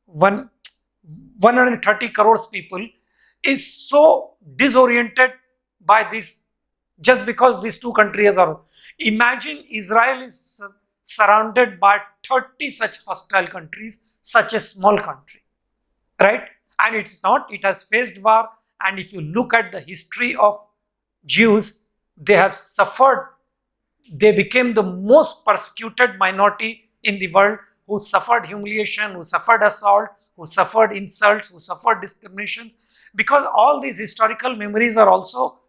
130 crores people is so disoriented by this just because these two countries are. Imagine Israel is surrounded by 30 such hostile countries, such a small country, right? And it has faced war. And if you look at the history of Jews, they have suffered, they became the most persecuted minority in the world, who suffered humiliation, who suffered assault, who suffered insults, who suffered discriminations, because all these historical memories are also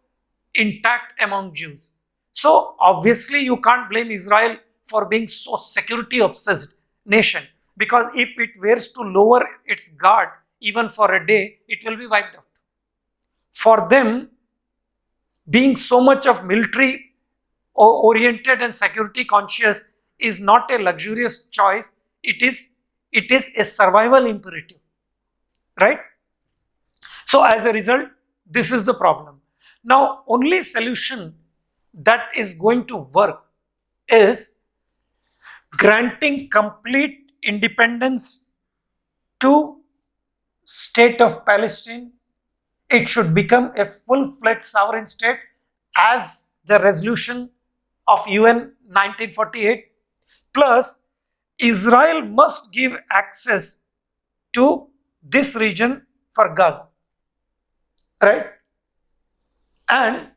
intact among Jews. So obviously you can't blame Israel for being so security obsessed nation, because if it were to lower its guard even for a day, it will be wiped out. For them, being so much of military oriented and security conscious is not a luxurious choice. It is a survival imperative, right? So as a result, this is the problem. Now, only solution that is going to work is granting complete independence to state of Palestine. It should become a full-fledged sovereign state as the resolution of UN 1948. Plus, Israel must give access to this region for Gaza, right? And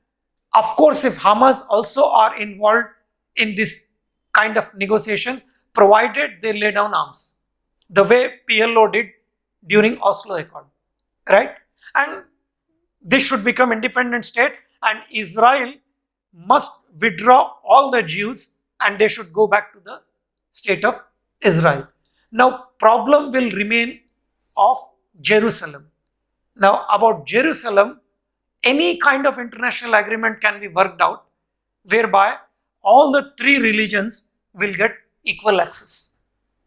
of course, if Hamas also are involved in this kind of negotiations, provided they lay down arms, the way PLO did during Oslo Accord, right? And this should become independent state, and Israel must withdraw all the Jews and they should go back to the state of Israel. Now, problem will remain of Jerusalem. Now, about Jerusalem, any kind of international agreement can be worked out whereby all the three religions will get equal access.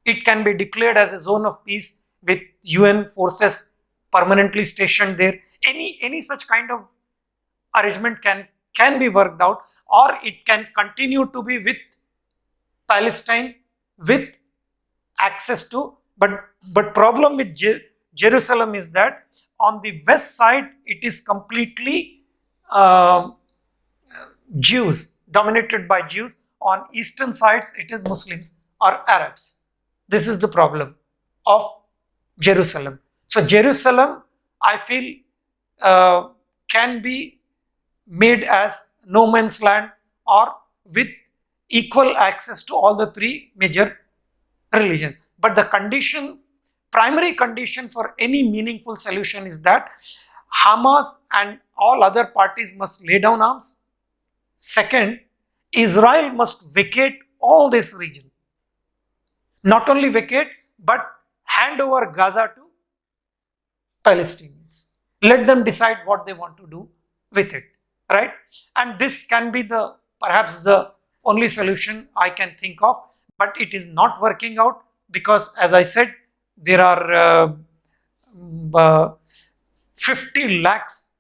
It can be declared as a zone of peace with UN forces permanently stationed there. Any such kind of arrangement can be worked out, or it can continue to be with Palestine with access to, but problem with Jerusalem is that on the west side it is completely Jews, dominated by Jews. On eastern sides it is Muslims or Arabs. This is the problem of Jerusalem. So Jerusalem, I feel, can be made as no man's land or with equal access to all the three major religions. But the condition, primary condition for any meaningful solution is that Hamas and all other parties must lay down arms. Second, Israel must vacate all this region. Not only vacate, but hand over Gaza to Palestinians. Let them decide what they want to do with it, right? And this can be perhaps the only solution I can think of, but it is not working out because, as I said, there are 50 lakhs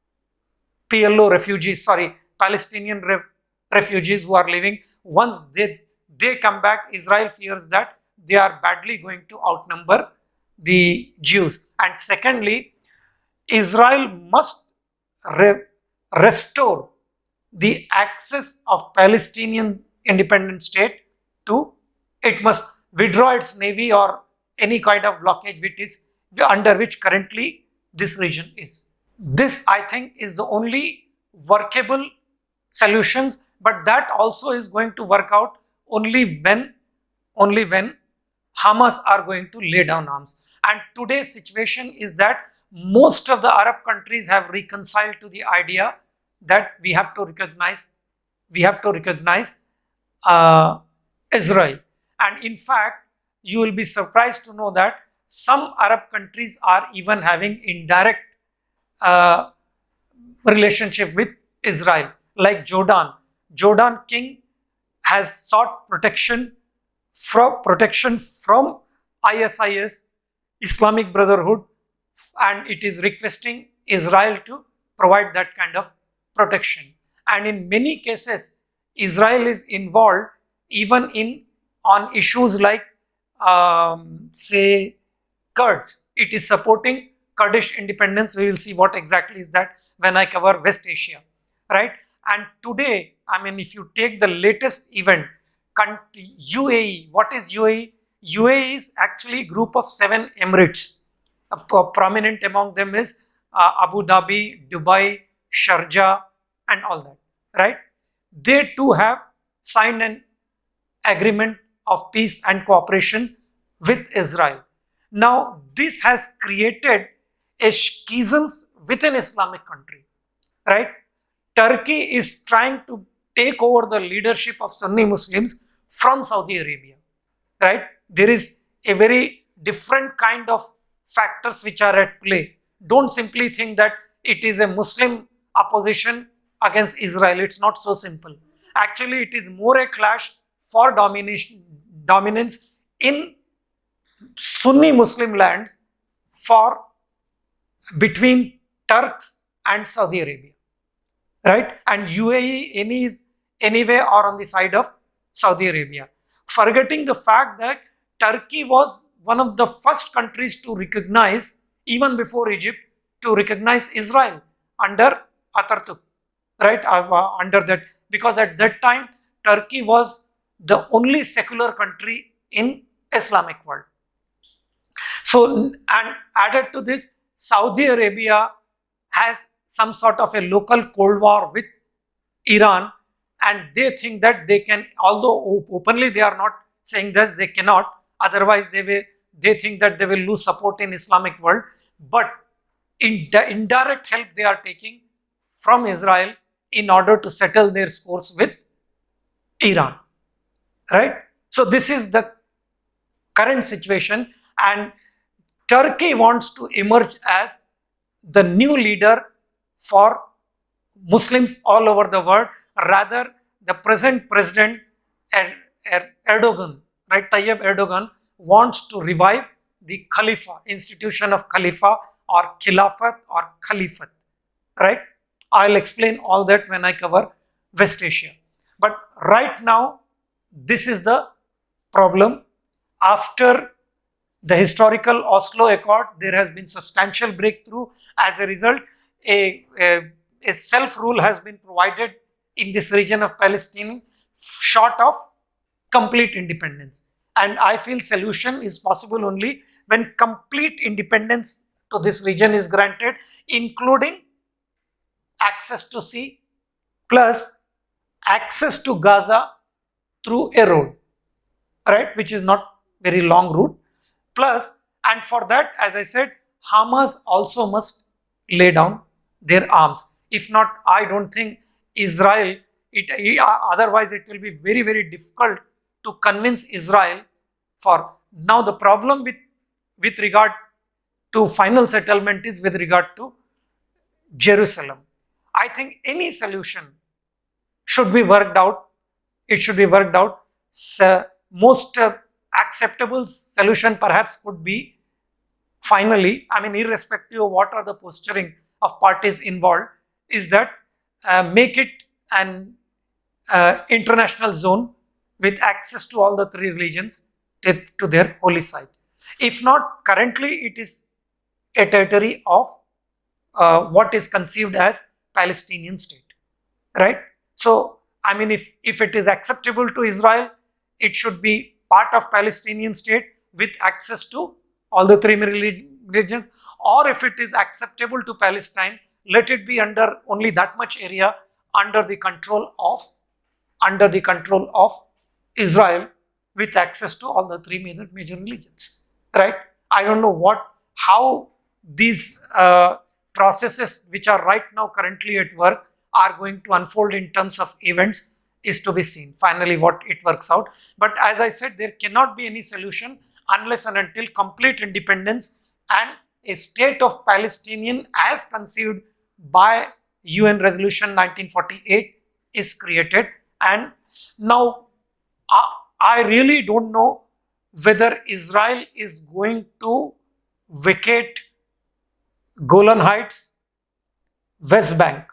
PLO refugees, Palestinian refugees who are living. Once they come back, Israel fears that they are badly going to outnumber the Jews. And secondly, Israel must restore the access of Palestinian independent state to, it must withdraw its navy or any kind of blockage which is under which currently this region is. This, I think, is the only workable solutions, but that also is going to work out only when Hamas are going to lay down arms. And today's situation is that most of the Arab countries have reconciled to the idea that we have to recognize Israel. And in fact, you will be surprised to know that some Arab countries are even having indirect relationship with Israel, like Jordan. Jordan king has sought protection from ISIS, Islamic Brotherhood, and it is requesting Israel to provide that kind of protection. And in many cases, Israel is involved even on issues like say Kurds. It is supporting Kurdish independence. We will see what exactly is that when I cover West Asia, right? And today, I mean, if you take the latest event, UAE, what is UAE? UAE is actually a group of 7 emirates. Prominent among them is Abu Dhabi, Dubai, Sharjah, and all that, right? They too have signed an agreement of peace and cooperation with Israel. Now, this has created a schisms within Islamic country, right? Turkey is trying to take over the leadership of Sunni Muslims from Saudi Arabia, right? There is a very different kind of factors which are at play. Don't simply think that it is a Muslim opposition against Israel. It's not so simple. Actually, it is more a clash for dominance in Sunni Muslim lands for between Turks and Saudi Arabia, right? And UAE is anyway are on the side of Saudi Arabia, forgetting the fact that Turkey was one of the first countries to recognize, even before Egypt, to recognize Israel under Atatürk, right? Under that, because at that time Turkey was the only secular country in Islamic world. So, and added to this, Saudi Arabia has some sort of a local Cold War with Iran, and they think that they can, although openly they are not saying this, they cannot, otherwise they think that they will lose support in Islamic world, but indirect help they are taking from Israel in order to settle their scores with Iran, right? So this is the current situation, and Turkey wants to emerge as the new leader for Muslims all over the world. Rather, the present president Erdogan, right, Tayyip Erdogan, wants to revive the Khalifa, institution of Khalifa or Khilafat or Khalifat, right? I'll explain all that when I cover West Asia. But right now, this is the problem. After the historical Oslo Accord, there has been substantial breakthrough. As a result, a self-rule has been provided in this region of Palestine, short of complete independence. And I feel solution is possible only when complete independence to this region is granted, including access to sea plus access to Gaza through a road, right, which is not very long route. Plus, and for that, as I said, Hamas also must lay down their arms. If not, I don't think Israel, otherwise it will be very, very difficult to convince Israel for. Now the problem with regard to final settlement is with regard to Jerusalem. I think any solution should be worked out. It should be worked out. Most acceptable solution perhaps could be, finally, I mean, irrespective of what are the posturing of parties involved, is that make it an international zone with access to all the three religions to their holy site. If not, currently it is a territory of what is conceived as Palestinian state, right? So, I mean, if it is acceptable to Israel, it should be part of Palestinian state with access to all the three religions, or if it is acceptable to Palestine, let it be under only that much area under the control of Israel with access to all the three major religions, right? I don't know how these processes which are right now currently at work are going to unfold in terms of events is to be seen, finally what it works out. But as I said, there cannot be any solution unless and until complete independence and a state of Palestinian as conceived by UN Resolution 1948 is created. And now I really don't know whether Israel is going to vacate Golan Heights, West Bank.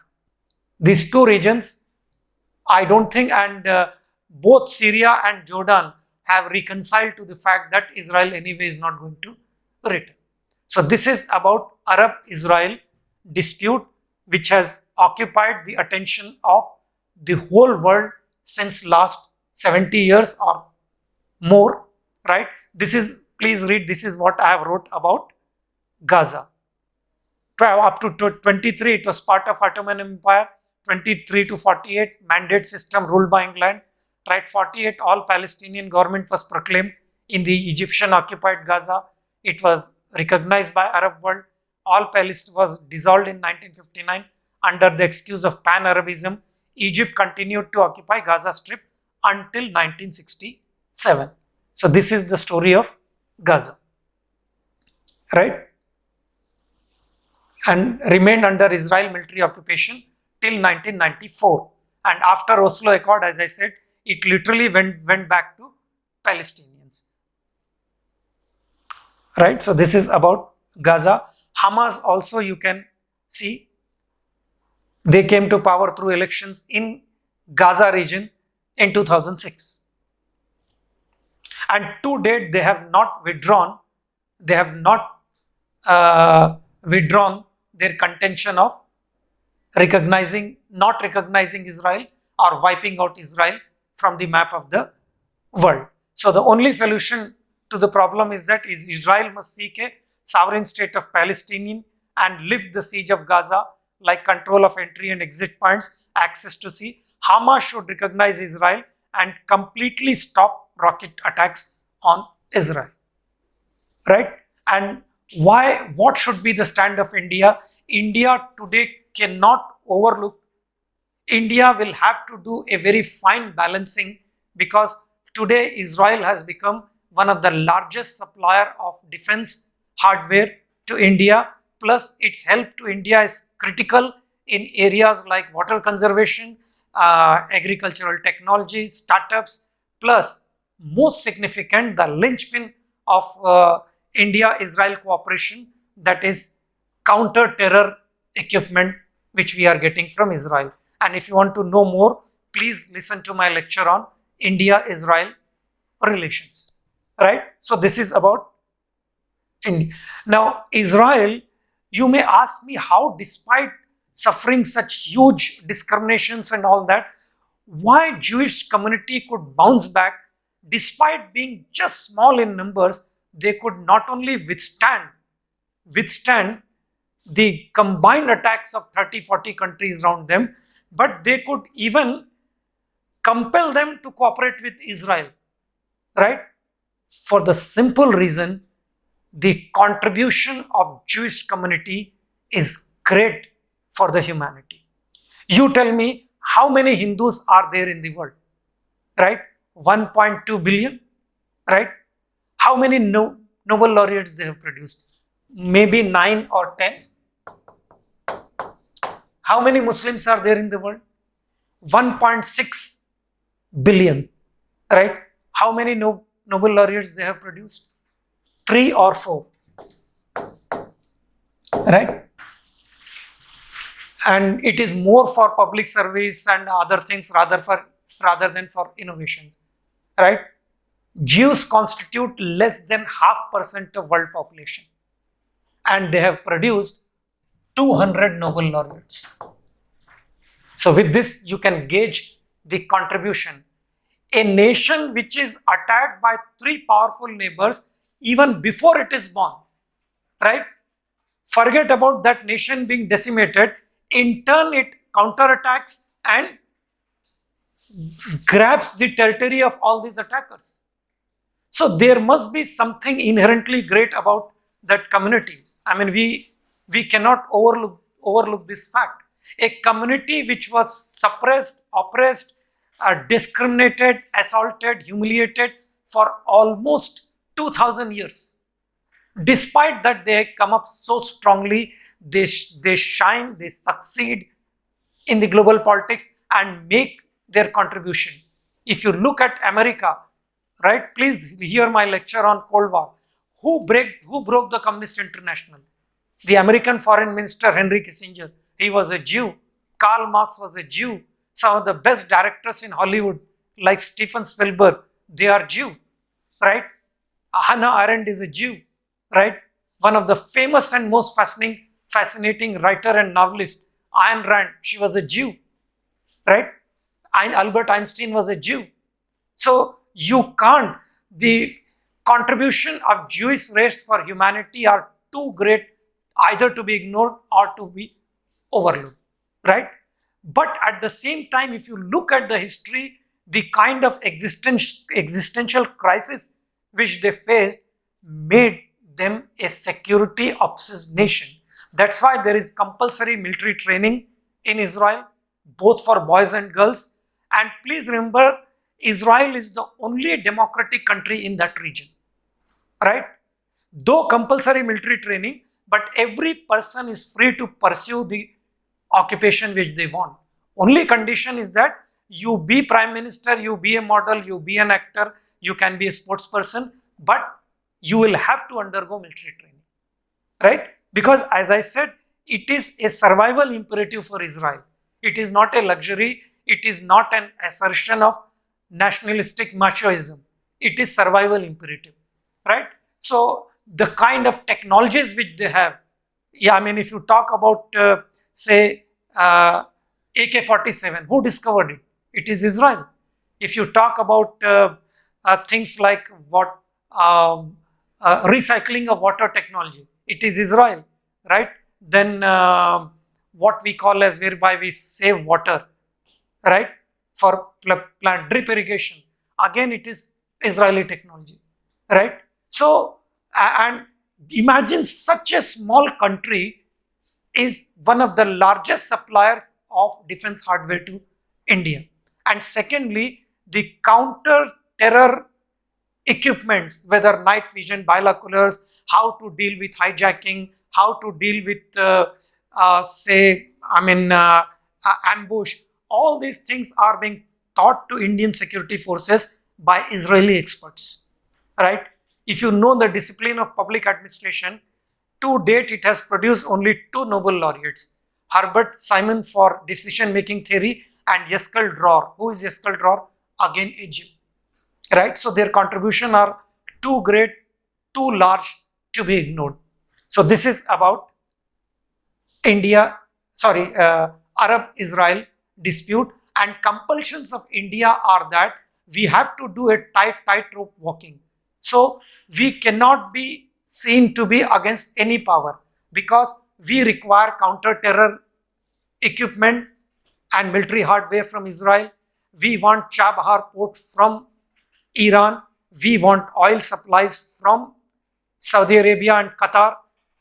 These two regions, I don't think, and both Syria and Jordan have reconciled to the fact that Israel anyway is not going to return. So this is about Arab-Israel dispute, which has occupied the attention of the whole world since last 70 years or more, right? This is, please read, this is what I have wrote about Gaza. Up to 23, it was part of Ottoman Empire. 23 to 48, mandate system ruled by England. Right, 48, all Palestinian government was proclaimed in the Egyptian occupied Gaza. It was recognized by Arab world. All Palestine was dissolved in 1959 under the excuse of Pan-Arabism. Egypt continued to occupy Gaza Strip until 1967. So this is the story of Gaza, right? And remained under Israel military occupation till 1994. And after Oslo Accord, as I said, it literally went back to Palestinians, right? So this is about Gaza. Hamas also, you can see, they came to power through elections in Gaza region in 2006. And to date, they have not withdrawn their contention of not recognizing Israel or wiping out Israel from the map of the world. So the only solution to the problem is that Israel must seek a sovereign state of Palestinian and lift the siege of Gaza, like control of entry and exit points, access to sea. Hamas should recognize Israel and completely stop rocket attacks on Israel, right? And what should be the stand of India? India today cannot overlook. India will have to do a very fine balancing, because today Israel has become one of the largest supplier of defense hardware to India, plus its help to India is critical in areas like water conservation, agricultural technology, startups, plus most significant, the linchpin of India-Israel cooperation, that is counter-terror equipment which we are getting from Israel. And if you want to know more, please listen to my lecture on India-Israel relations, right? So this is about India. Now, Israel, you may ask me how, despite suffering such huge discriminations and all that, why Jewish community could bounce back despite being just small in numbers. They could not only withstand the combined attacks of 30-40 countries around them, but they could even compel them to cooperate with Israel, right? For the simple reason, the contribution of Jewish community is great for the humanity. You tell me, how many Hindus are there in the world, right? 1.2 billion, right? How many Nobel laureates they have produced? Maybe 9 or 10. How many Muslims are there in the world? 1.6 billion, right? How many Nobel laureates they have produced? 3 or 4, right? And it is more for public service and other things rather than for innovations, right? Jews constitute less than 0.5% of world population, and they have produced 200 Nobel laureates. So with this, you can gauge the contribution. A nation which is attacked by 3 powerful neighbors even before it is born, right? Forget about that nation being decimated. In turn, it counterattacks and grabs the territory of all these attackers. So there must be something inherently great about that community. I mean, we cannot overlook this fact. A community which was suppressed, oppressed, discriminated, assaulted, humiliated for almost 2000 years. Despite that, they come up so strongly, they shine, they succeed in the global politics and make their contribution. If you look at America, right, please hear my lecture on Cold War. Who broke the Communist International? The American Foreign Minister Henry Kissinger. He was a Jew. Karl Marx was a Jew. Some of the best directors in Hollywood, like Steven Spielberg, they are Jew, right? Hannah Arendt is a Jew, right? One of the famous and most fascinating writer and novelist, Ayn Rand, she was a Jew, right? Albert Einstein was a Jew. So you can't, the contribution of Jewish race for humanity are too great either to be ignored or to be overlooked, right? But at the same time, if you look at the history, the kind of existential crisis which they faced made them a security obsessed nation. That's why there is compulsory military training in Israel. both for boys and girls. And please remember, Israel is the only democratic country in that region, right? Though compulsory military training, but every person is free to pursue the occupation which they want. Only condition is that you be prime minister, you be a model, you be an actor, you can be a sports person, but you will have to undergo military training, right? Because as I said, it is a survival imperative for Israel. It is not a luxury. It is not an assertion of nationalistic machoism. It is survival imperative, right? So the kind of technologies which they have, yeah, I mean, if you talk about, say, AK-47, who discovered it? It is Israel. If you talk about things like what recycling of water technology, it is Israel, right? Then what we call as whereby we save water, right, for plant drip irrigation, again it is Israeli technology, right? So and imagine such a small country is one of the largest suppliers of defense hardware to India. And secondly, the counter terror equipments, whether night vision, binoculars, how to deal with hijacking, how to deal with ambush, all these things are being taught to Indian security forces by Israeli experts, right? If you know the discipline of public administration, to date it has produced only 2 Nobel laureates, Herbert Simon for decision making theory and Yeskel Dror. Who is Yeskel Dror? Again a Jew, right? So their contribution are too great, too large to be ignored. So this is about Arab-Israel dispute, and compulsions of India are that we have to do a tightrope walking. So we cannot be seen to be against any power because we require counter-terror equipment and military hardware from Israel. We want Chabahar port from Iran. We want oil supplies from Saudi Arabia and Qatar.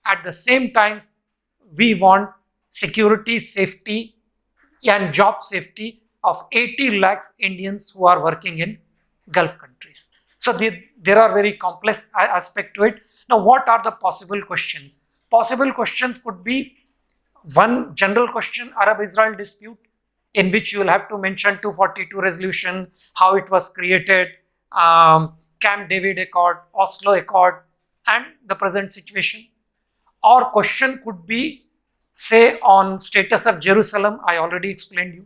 At the same time, we want security, safety and job safety of 80 lakhs Indians who are working in Gulf countries. So there are very complex aspect to it. Now, what are the possible questions? Possible questions could be one general question, Arab-Israel dispute, in which you will have to mention 242 resolution, how it was created, Camp David Accord, Oslo Accord, and the present situation. Or question could be, say, on status of Jerusalem, I already explained you,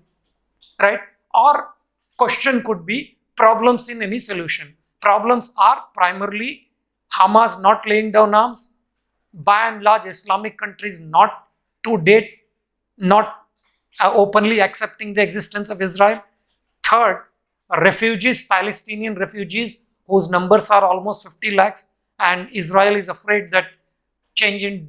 right? Or question could be problems in any solution. Problems are primarily Hamas not laying down arms, by and large Islamic countries not to date, not openly accepting the existence of Israel. Third, refugees, Palestinian refugees, whose numbers are almost 50 lakhs, and Israel is afraid that change in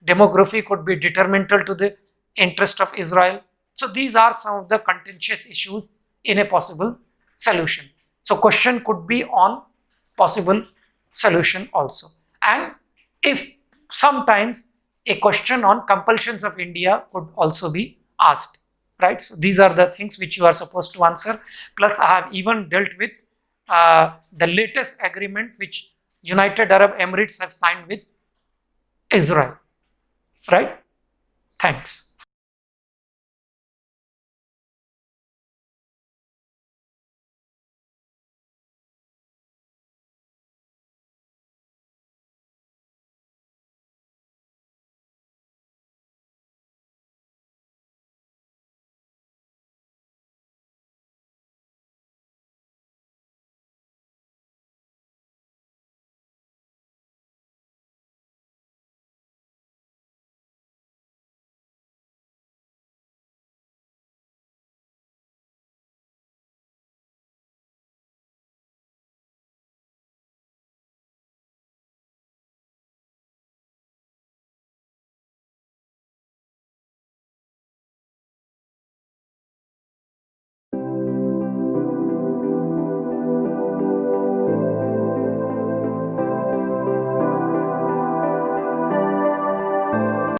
demography could be detrimental to the interest of Israel. So these are some of the contentious issues in a possible solution. So question could be on possible solution also. And if sometimes a question on compulsions of India could also be asked, right? So these are the things which you are supposed to answer. Plus I have even dealt with the latest agreement which United Arab Emirates have signed with Israel, right? Thanks.